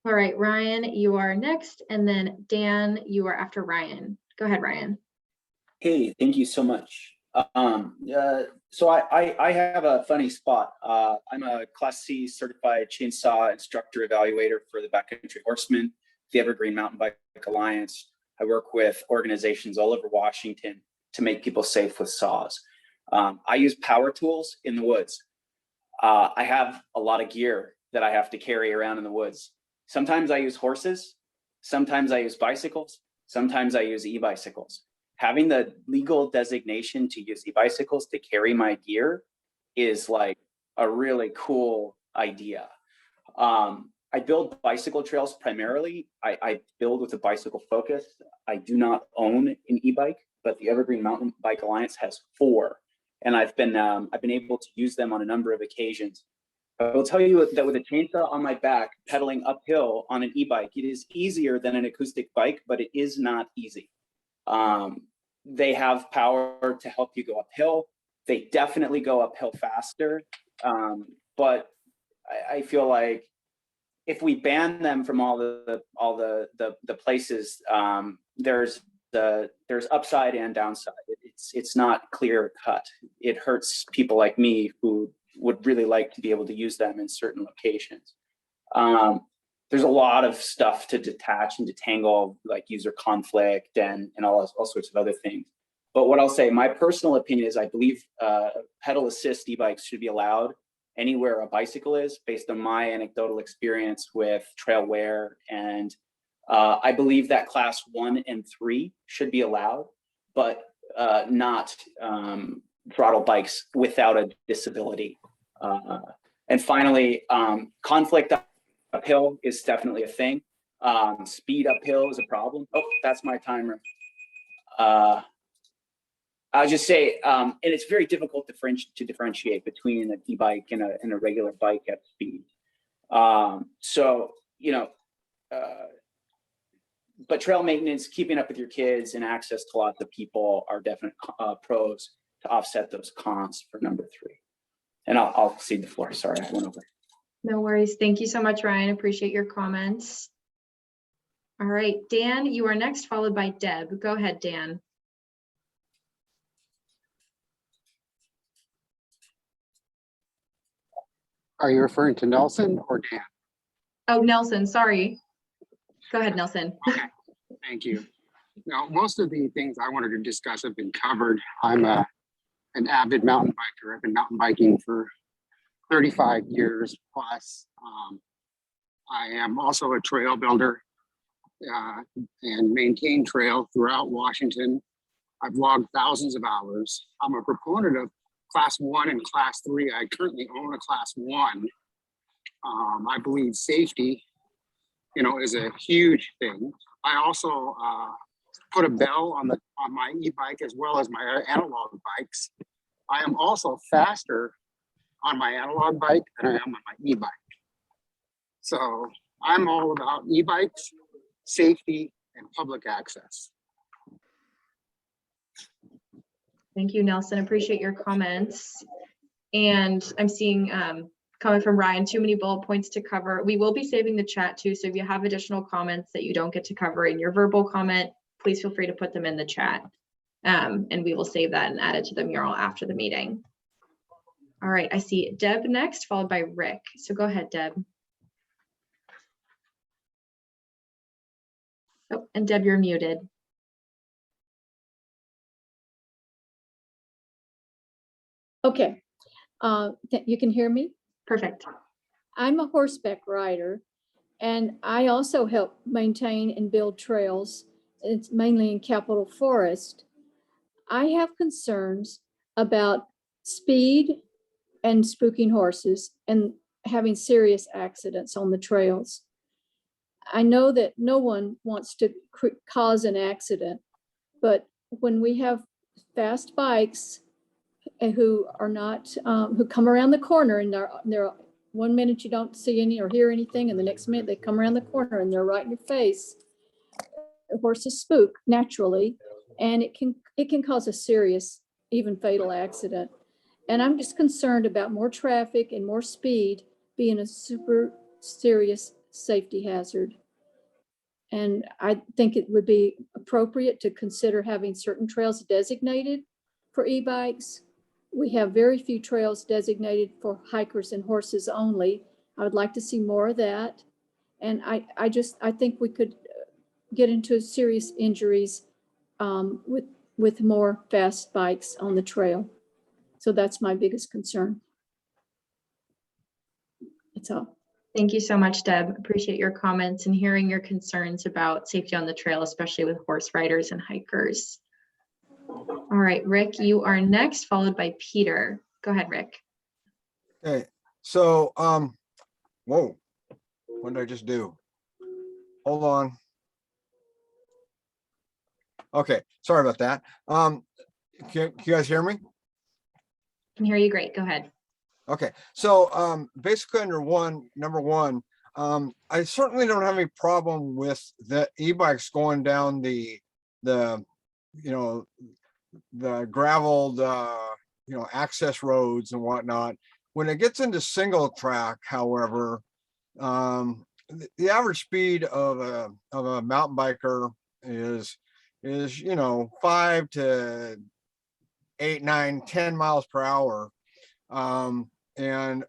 All right, Ryan, you are next. And then Dan, you are after Ryan. Go ahead, Ryan. Hey, thank you so much. So I have a funny spot. I'm a Class C certified chainsaw instructor evaluator for the Backcountry Horsemen, the Evergreen Mountain Bike Alliance. I work with organizations all over Washington to make people safe with saws. I use power tools in the woods. I have a lot of gear that I have to carry around in the woods. Sometimes I use horses, sometimes I use bicycles, sometimes I use e-bicycles. Having the legal designation to use e-bicycles to carry my gear is like a really cool idea. I build bicycle trails primarily. I build with a bicycle focus. I do not own an e-bike, but the Evergreen Mountain Bike Alliance has 4. And I've been able to use them on a number of occasions. I will tell you that with a chainsaw on my back, pedaling uphill on an e-bike, it is easier than an acoustic bike, but it is not easy. They have power to help you go uphill. They definitely go uphill faster. But I feel like if we ban them from all the places, there's there's upside and downside. It's not clear cut. It hurts people like me who would really like to be able to use them in certain locations. There's a lot of stuff to detach and detangle, like user conflict and all sorts of other things. But what I'll say, my personal opinion is I believe pedal assist e-bikes should be allowed anywhere a bicycle is, based on my anecdotal experience with trail wear. And I believe that class 1 and 3 should be allowed, but not throttle bikes without a disability. And finally, conflict uphill is definitely a thing. Speed uphill is a problem. Oh, that's my timer. I'll just say, and it's very difficult to differentiate between an e-bike and a regular bike at speed. So, you know, but trail maintenance, keeping up with your kids, and access to lots of people are definite pros to offset those cons for number 3. And I'll cede the floor. Sorry, I went over. No worries. Thank you so much, Ryan. Appreciate your comments. All right, Dan, you are next, followed by Deb. Go ahead, Dan. Are you referring to Nelson or Dan? Oh, Nelson, sorry. Go ahead, Nelson. Okay, thank you. Now, most of the things I wanted to discuss have been covered. I'm an avid mountain biker. I've been mountain biking for 35 years plus. I am also a trail builder and maintain trail throughout Washington. I've logged thousands of hours. I'm a proponent of class 1 and class 3. I currently own a class 1. I believe safety, you know, is a huge thing. I also put a bell on my e-bike as well as my analog bikes. I am also faster on my analog bike than I am on my e-bike. So I'm all about e-bikes, safety, and public access. Thank you, Nelson. Appreciate your comments. And I'm seeing comment from Ryan, too many bullet points to cover. We will be saving the chat too. So if you have additional comments that you don't get to cover in your verbal comment, please feel free to put them in the chat. And we will save that and add it to the mural after the meeting. All right, I see Deb next, followed by Rick. So go ahead, Deb. Oh, and Deb, you're muted. Okay, you can hear me? Perfect. I'm a horseback rider, and I also help maintain and build trails. It's mainly in Capitol Forest. I have concerns about speed and spooking horses and having serious accidents on the trails. I know that no one wants to cause an accident, but when we have fast bikes who are not, who come around the corner and they're 1 minute you don't see any or hear anything, and the next minute they come around the corner and they're right in your face. Horses spook naturally, and it can cause a serious, even fatal accident. And I'm just concerned about more traffic and more speed being a super serious safety hazard. And I think it would be appropriate to consider having certain trails designated for e-bikes. We have very few trails designated for hikers and horses only. I would like to see more of that. And I think we could get into serious injuries with more fast bikes on the trail. So that's my biggest concern. That's all. Thank you so much, Deb. Appreciate your comments and hearing your concerns about safety on the trail, especially with horse riders and hikers. All right, Rick, you are next, followed by Peter. Go ahead, Rick. Okay, so, whoa, what did I just do? Hold on. Okay, sorry about that. Can you guys hear me? Can hear you great. Go ahead. Okay, so basically under number one, I certainly don't have any problem with the e-bikes going down the graveled access roads and whatnot. When it gets into single track, however, the average speed of a mountain biker is is, 5 to 8, 9, 10 miles per hour. And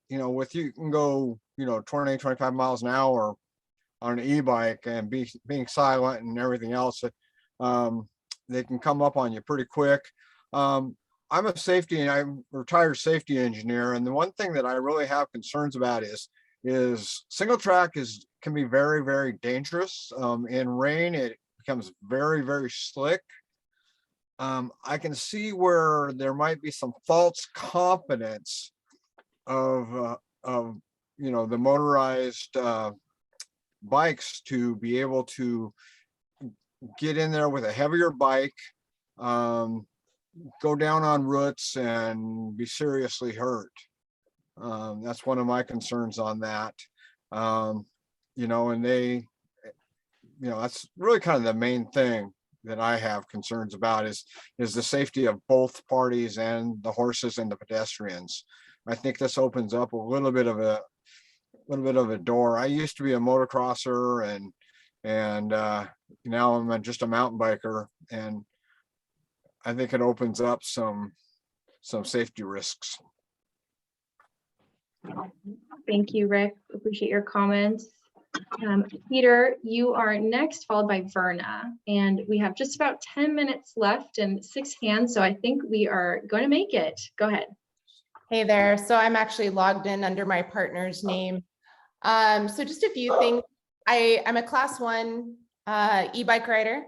with you can go, 20, 25 miles an hour on an e-bike and being silent and everything else. They can come up on you pretty quick. I'm a retired safety engineer, and the one thing that I really have concerns about is single track can be very, very dangerous. In rain, it becomes very, very slick. I can see where there might be some false confidence of the motorized bikes to be able to get in there with a heavier bike, go down on roots and be seriously hurt. That's one of my concerns on that. And that's really kind of the main thing that I have concerns about is the safety of both parties and the horses and the pedestrians. I think this opens up a little bit of a door. I used to be a motocrosser and now I'm just a mountain biker, and I think it opens up some safety risks. Thank you, Rick. Appreciate your comments. Peter, you are next, followed by Verna, and we have just about 10 minutes left and 6 hands, so I think we are going to make it. Go ahead. Hey there. So I'm actually logged in under my partner's name. So just a few things. I'm a class 1 e-bike rider,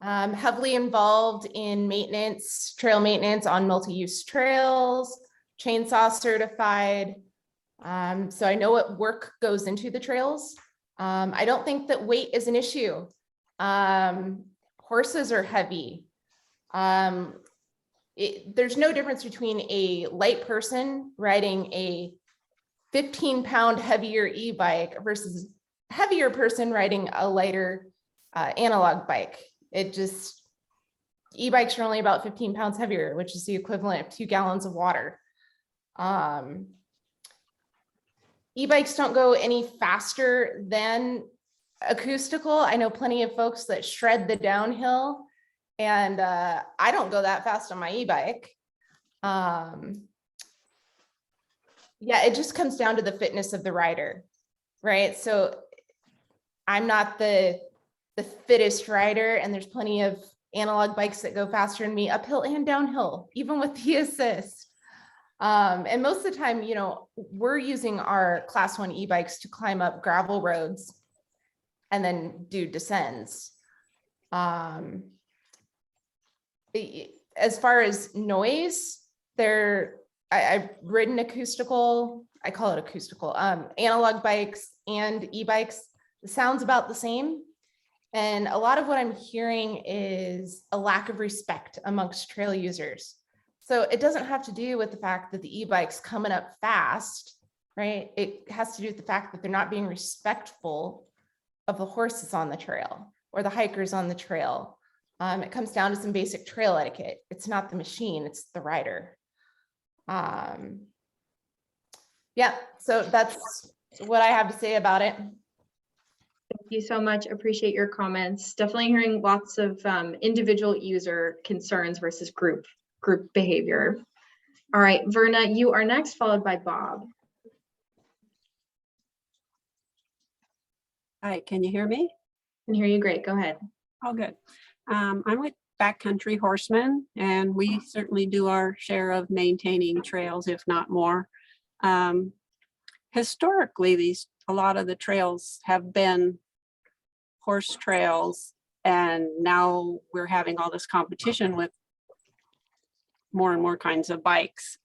heavily involved in maintenance, trail maintenance on multi-use trails, chainsaw certified. So I know what work goes into the trails. I don't think that weight is an issue. Horses are heavy. There's no difference between a light person riding a 15-pound heavier e-bike versus a heavier person riding a lighter analog bike. E-bikes are only about 15 pounds heavier, which is the equivalent of 2 gallons of water. E-bikes don't go any faster than acoustical. I know plenty of folks that shred the downhill, and I don't go that fast on my e-bike. Yeah, it just comes down to the fitness of the rider, right? So I'm not the fittest rider, and there's plenty of analog bikes that go faster than me uphill and downhill, even with the assist. And most of the time, we're using our class 1 e-bikes to climb up gravel roads and then do descends. As far as noise, I've ridden acoustical, I call it acoustical, analog bikes and e-bikes. The sound's about the same. And a lot of what I'm hearing is a lack of respect amongst trail users. So it doesn't have to do with the fact that the e-bike's coming up fast, right? It has to do with the fact that they're not being respectful of the horses on the trail or the hikers on the trail. It comes down to some basic trail etiquette. It's not the machine, it's the rider. Yeah, so that's what I have to say about it. Thank you so much. Appreciate your comments. Definitely hearing lots of individual user concerns versus group behavior. All right, Verna, you are next, followed by Bob. Hi, can you hear me? I can hear you great. Go ahead. Oh, good. I'm with Backcountry Horsemen, and we certainly do our share of maintaining trails, if not more. Historically, a lot of the trails have been horse trails, and now we're having all this competition with more and more kinds of bikes.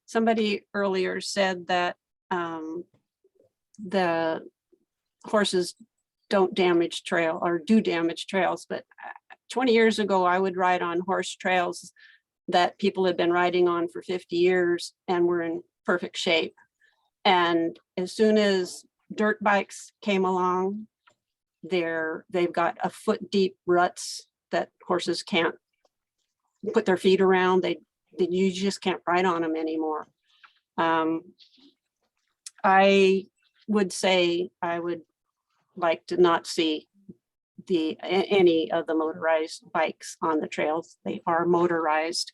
Somebody earlier said that the horses don't damage trail or do damage trails, but 20 years ago, I would ride on horse trails that people had been riding on for 50 years and were in perfect shape. And as soon as dirt bikes came along, they've got a foot deep ruts that horses can't put their feet around. You just can't ride on them anymore. I would say I would like to not see any of the motorized bikes on the trails. They are motorized.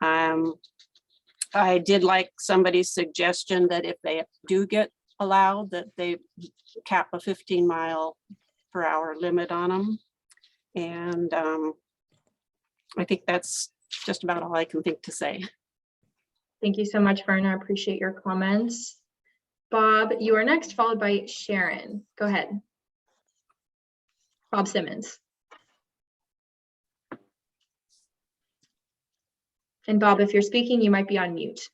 I did like somebody's suggestion that if they do get allowed, that they cap a 15-mile-per-hour limit on them. And I think that's just about all I can think to say. Thank you so much, Verna. I appreciate your comments. Bob, you are next, followed by Sharon. Go ahead. Bob Simmons. And Bob, if you're speaking, you might be on mute.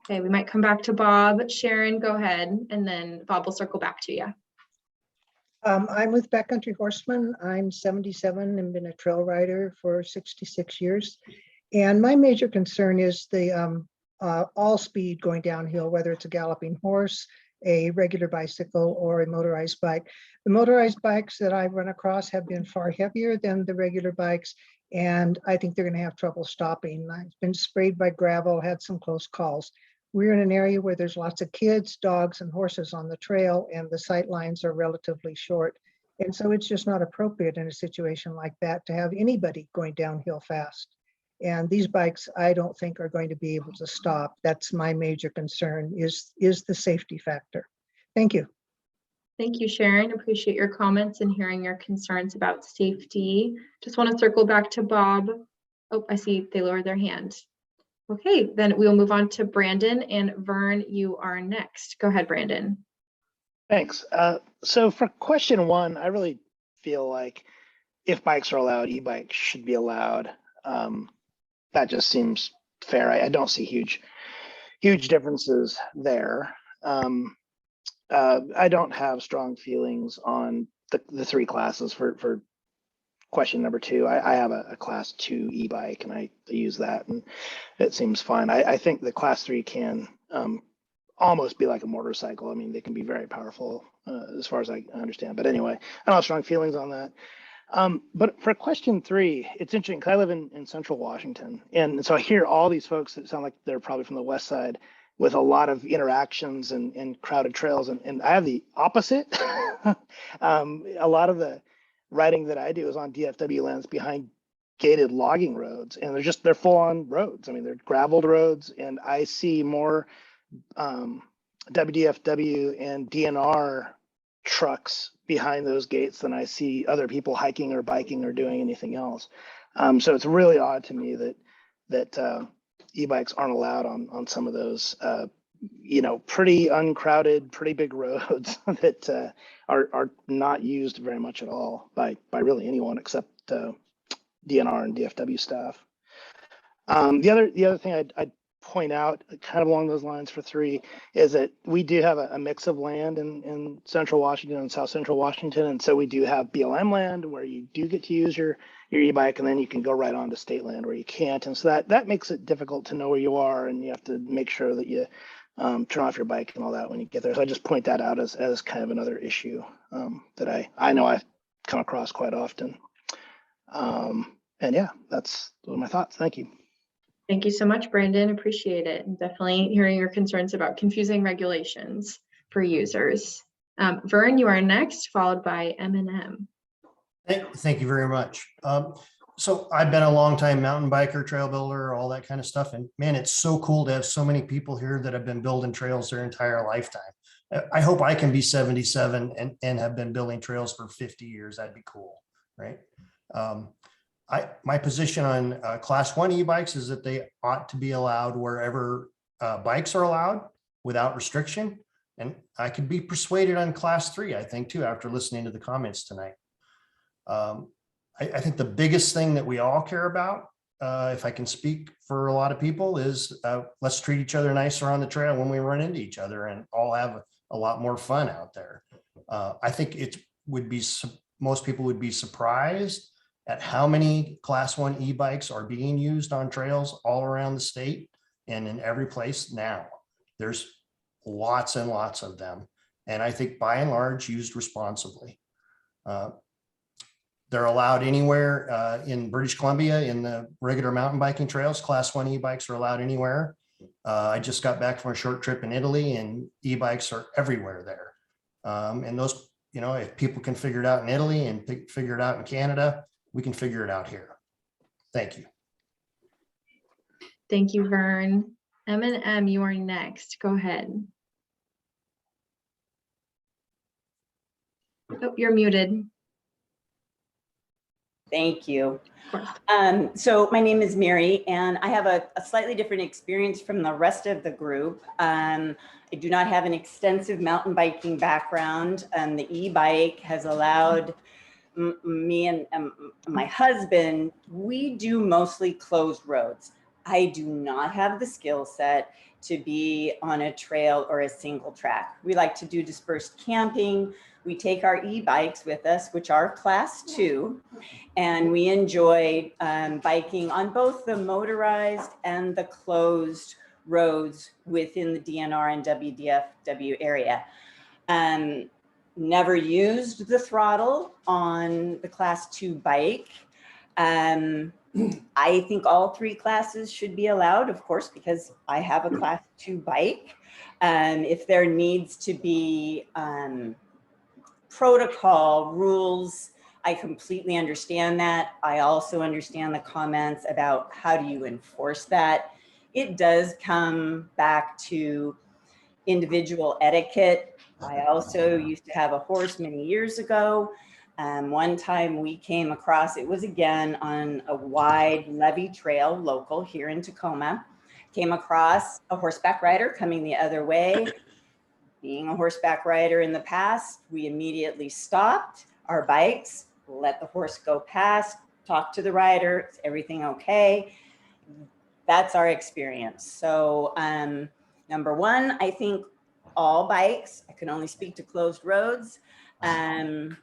Okay, we might come back to Bob. Sharon, go ahead, and then Bob will circle back to you. I'm with Backcountry Horseman. I'm 77 and been a trail rider for 66 years. And my major concern is the all speed going downhill, whether it's a galloping horse, a regular bicycle, or a motorized bike. The motorized bikes that I run across have been far heavier than the regular bikes, and I think they're going to have trouble stopping. I've been sprayed by gravel, had some close calls. We're in an area where there's lots of kids, dogs, and horses on the trail, and the sight lines are relatively short. And so it's just not appropriate in a situation like that to have anybody going downhill fast. And these bikes, I don't think are going to be able to stop. That's my major concern is the safety factor. Thank you. Thank you, Sharon. Appreciate your comments and hearing your concerns about safety. Just want to circle back to Bob. Oh, I see they lowered their hand. Okay, then we'll move on to Brandon, and Vern, you are next. Go ahead, Brandon. Thanks. So for question one, I really feel like if bikes are allowed, e-bikes should be allowed. That just seems fair. I don't see huge differences there. I don't have strong feelings on the three classes for question number two. I have a class 2 e-bike and I use that and it seems fine. I think the class 3 can almost be like a motorcycle. I mean, they can be very powerful as far as I understand. But anyway, I don't have strong feelings on that. But for question 3, it's interesting because I live in Central Washington. And so I hear all these folks that sound like they're probably from the West Side with a lot of interactions and crowded trails. And I have the opposite. A lot of the riding that I do is on DFW lands behind gated logging roads. And they're full on roads. I mean, they're graveled roads. And I see more WDFW and DNR trucks behind those gates than I see other people hiking or biking or doing anything else. So it's really odd to me that e-bikes aren't allowed on some of those, pretty uncrowded, pretty big roads that are not used very much at all by really anyone except DNR and DFW staff. The other thing I'd point out kind of along those lines for 3 is that we do have a mix of land in Central Washington and South Central Washington. And so we do have BLM land where you do get to use your e-bike and then you can go right on to state land where you can't. And so that makes it difficult to know where you are and you have to make sure that you turn off your bike and all that when you get there. So I just point that out as kind of another issue that I know I've come across quite often. And yeah, those are my thoughts. Thank you. Thank you so much, Brandon. Appreciate it. And definitely hearing your concerns about confusing regulations for users. Vern, you are next, followed by M&M. Thank you very much. So I've been a long time mountain biker, trail builder, all that kind of stuff. And man, it's so cool to have so many people here that have been building trails their entire lifetime. I hope I can be 77 and have been building trails for 50 years. That'd be cool, right? My position on class 1 e-bikes is that they ought to be allowed wherever bikes are allowed without restriction. And I could be persuaded on class 3, I think too, after listening to the comments tonight. I think the biggest thing that we all care about, if I can speak for a lot of people, is let's treat each other nicer on the trail when we run into each other and all have a lot more fun out there. I think most people would be surprised at how many class 1 e-bikes are being used on trails all around the state and in every place now. There's lots and lots of them. And I think by and large used responsibly. They're allowed anywhere in British Columbia in the regular mountain biking trails. Class 1 e-bikes are allowed anywhere. I just got back from a short trip in Italy, and e-bikes are everywhere there. And those, you know, if people can figure it out in Italy and figure it out in Canada, we can figure it out here. Thank you. Thank you, Vern. M&M, you are next. Go ahead. Oh, you're muted. Thank you. Of course. So my name is Mary, and I have a slightly different experience from the rest of the group. I do not have an extensive mountain biking background, and the e-bike has allowed me and my husband, we do mostly closed roads. I do not have the skill set to be on a trail or a single track. We like to do dispersed camping. We take our e-bikes with us, which are class 2, and we enjoy biking on both the motorized and the closed roads within the DNR and WDFW area. Never used the throttle on the class 2 bike. I think all 3 classes should be allowed, of course, because I have a class 2 bike. If there needs to be protocol rules, I completely understand that. I also understand the comments about how do you enforce that. It does come back to individual etiquette. I also used to have a horse many years ago. One time we came across, it was again on a wide levee trail local here in Tacoma, came across a horseback rider coming the other way. Being a horseback rider in the past, we immediately stopped our bikes, let the horse go past, talked to the rider, is everything okay? That's our experience. So number 1, I think all bikes, I can only speak to closed roads. And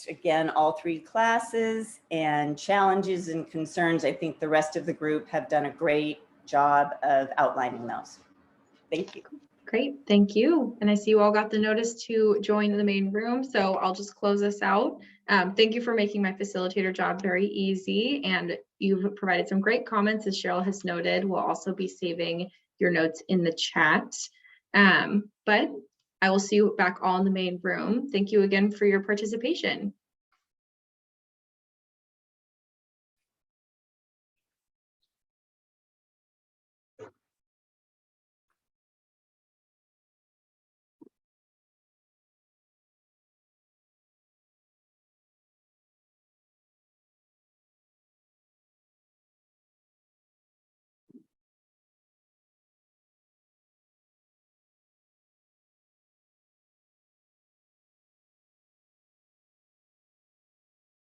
again, all 3 classes and challenges and concerns. I think the rest of the group have done a great job of outlining those. Thank you. Great, thank you. And I see you all got the notice to join the main room, so I'll just close this out. Thank you for making my facilitator job very easy, and you've provided some great comments, as Cheryl has noted. We'll also be saving your notes in the chat. But I will see you back all in the main room. Thank you again for your participation.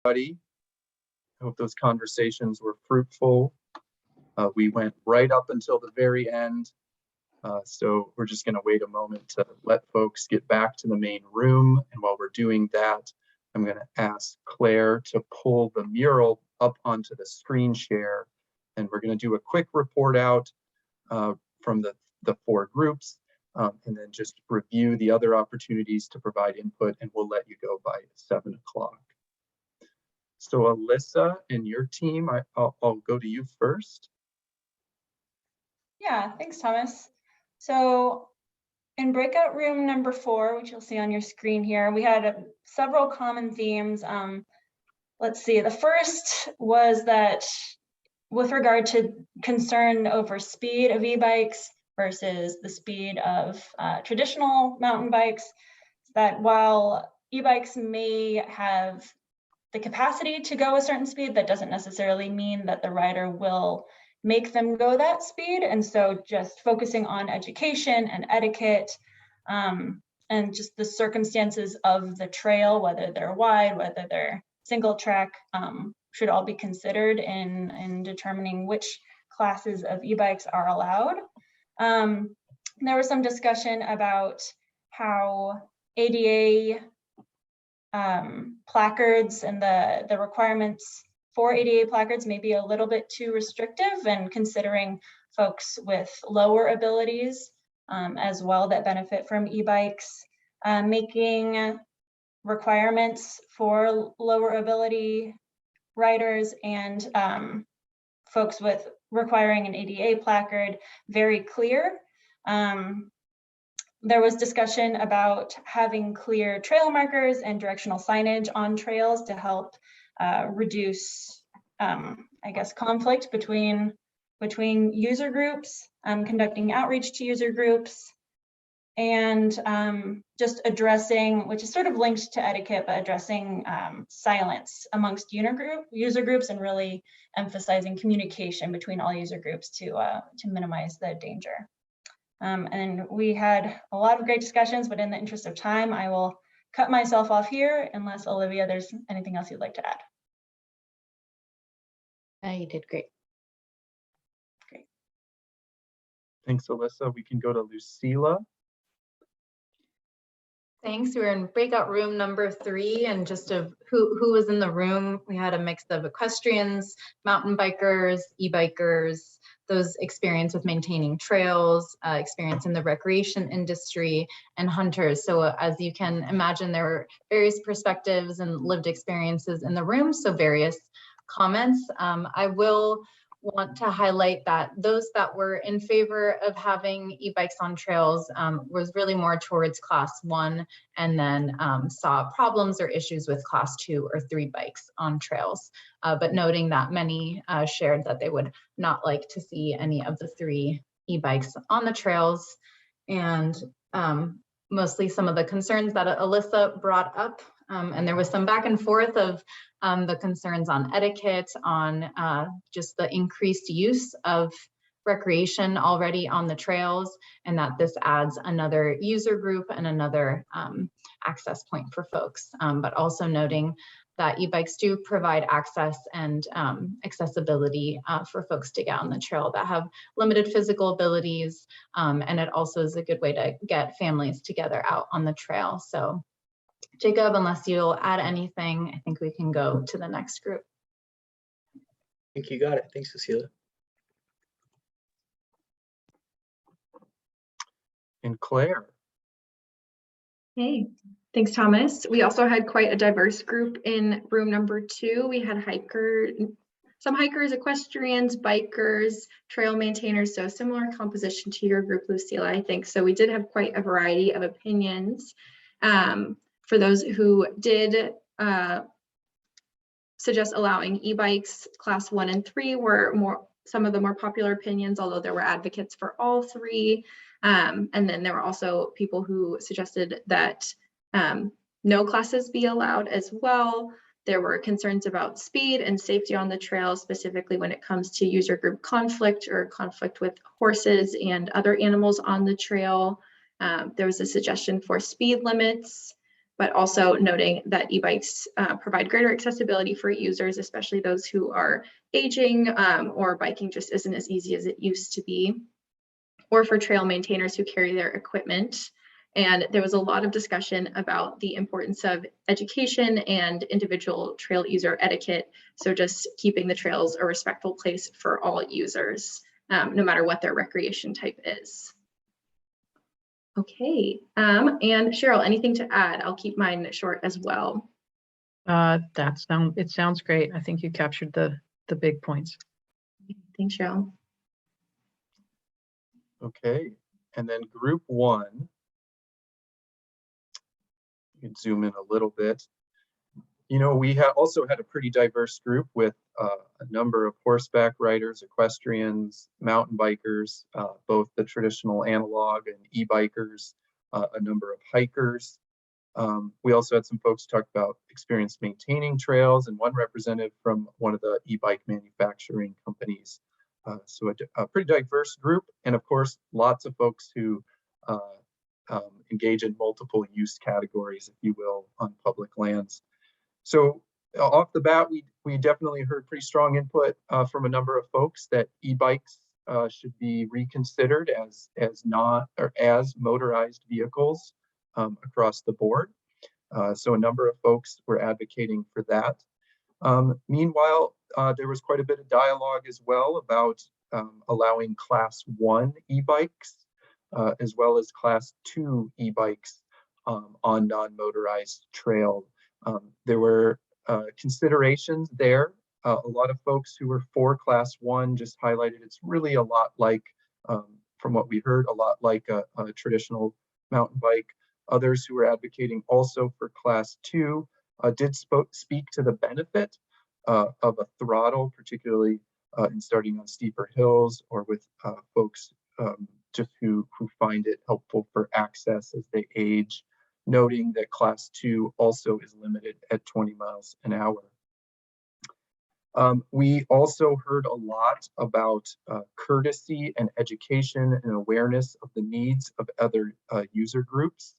I hope those conversations were fruitful. We went right up until the very end. So we're just going to wait a moment to let folks get back to the main room. And while we're doing that, I'm going to ask Claire to pull the mural up onto the screen share. And we're going to do a quick report out from the 4 groups, and then just review the other opportunities to provide input, and we'll let you go by 7 o'clock. So Alyssa and your team, I'll go to you first. Yeah, thanks, Thomas. So in breakout room number 4, which you'll see on your screen here, we had several common themes. Let's see, the first was that with regard to concern over speed of e-bikes versus the speed of traditional mountain bikes, that while e-bikes may have the capacity to go a certain speed, that doesn't necessarily mean that the rider will make them go that speed. And so just focusing on education and etiquette and just the circumstances of the trail, whether they're wide, whether they're single track, should all be considered in determining which classes of e-bikes are allowed. There was some discussion about how ADA placards and the requirements for ADA placards may be a little bit too restrictive, and considering folks with lower abilities as well that benefit from e-bikes, making requirements for lower ability riders and folks with requiring an ADA placard very clear. There was discussion about having clear trail markers and directional signage on trails to help reduce, I guess, conflict between user groups, conducting outreach to user groups, and just addressing, which is sort of linked to etiquette, but addressing silence amongst user groups and really emphasizing communication between all user groups to minimize the danger. And we had a lot of great discussions, but in the interest of time, I will cut myself off here unless, Olivia, there's anything else you'd like to add. You did great. Great. Thanks, Alyssa. We can go to Lucila. Thanks. We were in breakout room number 3, and just of who was in the room, we had a mix of equestrians, mountain bikers, e-bikers, those experience with maintaining trails, experience in the recreation industry, and hunters. So as you can imagine, there were various perspectives and lived experiences in the room, so various comments. I will want to highlight that those that were in favor of having e-bikes on trails was really more towards class 1, and then saw problems or issues with class 2 or 3 bikes on trails. But noting that many shared that they would not like to see any of the 3 e-bikes on the trails. And mostly some of the concerns that Alyssa brought up, and there was some back and forth of the concerns on etiquette, on just the increased use of recreation already on the trails, and that this adds another user group and another access point for folks. But also noting that e-bikes do provide access and accessibility for folks to get on the trail that have limited physical abilities. And it also is a good way to get families together out on the trail. So Jacob, unless you'll add anything, I think we can go to the next group. I think you got it. Thanks, Cecilia. And Claire. Hey, thanks, Thomas. We also had quite a diverse group in room number 2. We had some hikers, equestrians, bikers, trail maintainers, so similar composition to your group, Lucila, I think. So we did have quite a variety of opinions. For those who did suggest allowing e-bikes, class 1 and 3 were some of the more popular opinions, although there were advocates for all 3. And then there were also people who suggested that no classes be allowed as well. There were concerns about speed and safety on the trail, specifically when it comes to user group conflict or conflict with horses and other animals on the trail. There was a suggestion for speed limits, but also noting that e-bikes provide greater accessibility for users, especially those who are aging or biking just isn't as easy as it used to be, or for trail maintainers who carry their equipment. And there was a lot of discussion about the importance of education and individual trail user etiquette. So just keeping the trails a respectful place for all users, no matter what their recreation type is. Okay, and Cheryl, anything to add? I'll keep mine short as well. It sounds great. I think you captured the big points. Thanks, Cheryl. Okay, and then group 1. You can zoom in a little bit. You know, we also had a pretty diverse group with a number of horseback riders, equestrians, mountain bikers, both the traditional analog and e-bikers, a number of hikers. We also had some folks talk about experience maintaining trails, and one representative from one of the e-bike manufacturing companies. So a pretty diverse group, and of course, lots of folks who engage in multiple use categories, if you will, on public lands. So off the bat, we definitely heard pretty strong input from a number of folks that e-bikes should be reconsidered as motorized vehicles across the board. So a number of folks were advocating for that. Meanwhile, there was quite a bit of dialogue as well about allowing class 1 e-bikes as well as class 2 e-bikes on non-motorized trail. There were considerations there A lot of folks who were for Class 1 just highlighted it's really a lot like, from what we heard, a lot like a traditional mountain bike. Others who were advocating also for Class 2 did speak to the benefit of a throttle, particularly in starting on steeper hills or with folks just who find it helpful for access as they age, noting that Class 2 also is limited at 20 miles an hour. We also heard a lot about courtesy and education and awareness of the needs of other user groups.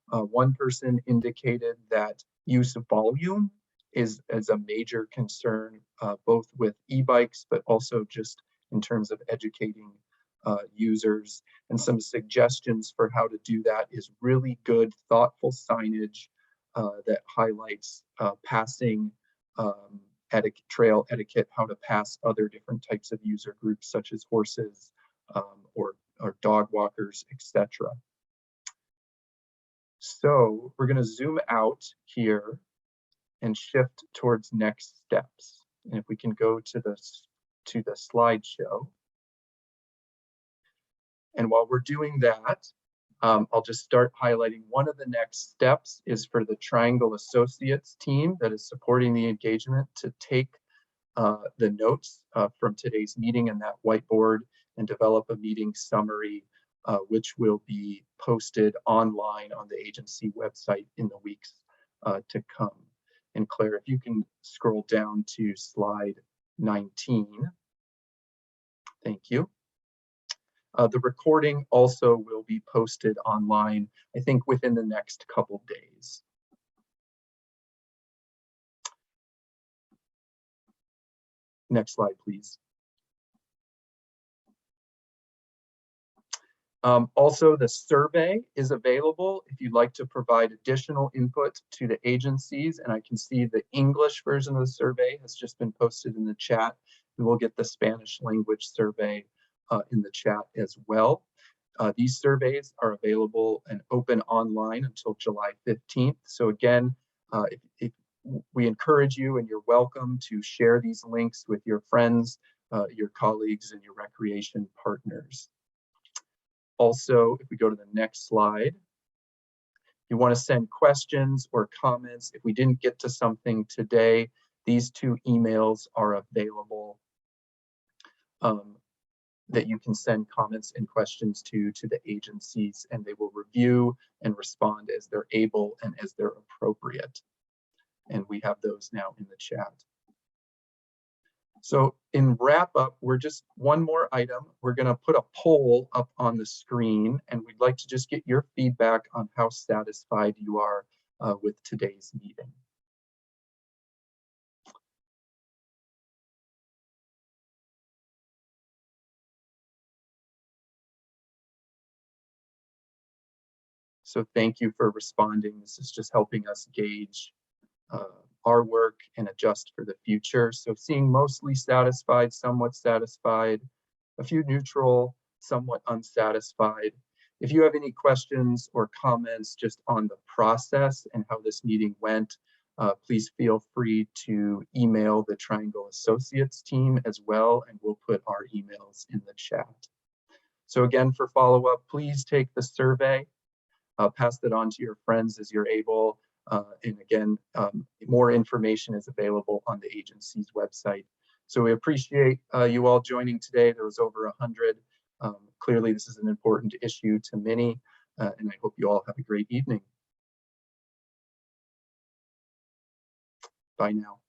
One person indicated that use of volume is a major concern, both with e-bikes, but also just in terms of educating users. And some suggestions for how to do that is really good, thoughtful signage that highlights passing trail etiquette, how to pass other different types of user groups, such as horses or dog walkers, etc. So we're going to zoom out here and shift towards next steps. And if we can go to the slideshow. And while we're doing that, I'll just start highlighting one of the next steps is for the Triangle Associates team that is supporting the engagement to take the notes from today's meeting and that whiteboard and develop a meeting summary, which will be posted online on the agency website in the weeks to come. And Claire, if you can scroll down to slide 19. Thank you. The recording also will be posted online, I think within the next couple days. Next slide, please. Also, the survey is available if you'd like to provide additional input to the agencies, and I can see the English version of the survey has just been posted in the chat, and we'll get the Spanish language survey in the chat as well. These surveys are available and open online until July 15th. So again, if we encourage you and you're welcome to share these links with your friends, your colleagues, and your recreation partners. Also, if we go to the next slide, you want to send questions or comments. If we didn't get to something today, these two emails are available that you can send comments and questions to the agencies, and they will review and respond as they're able and as they're appropriate. And we have those now in the chat. So in wrap up, we're just one more item. We're going to put a poll up on the screen, and we'd like to just get your feedback on how satisfied you are with today's meeting. So thank you for responding. This is just helping us gauge our work and adjust for the future. So seeing mostly satisfied, somewhat satisfied, a few neutral, somewhat unsatisfied. If you have any questions or comments just on the process and how this meeting went, please feel free to email the Triangle Associates team as well, and we'll put our emails in the chat. So again, for follow-up, please take the survey, pass it on to your friends as you're able. And again, more information is available on the agency's website. So we appreciate you all joining today. There was over 100. Clearly, this is an important issue to many, and I hope you all have a great evening. Bye now.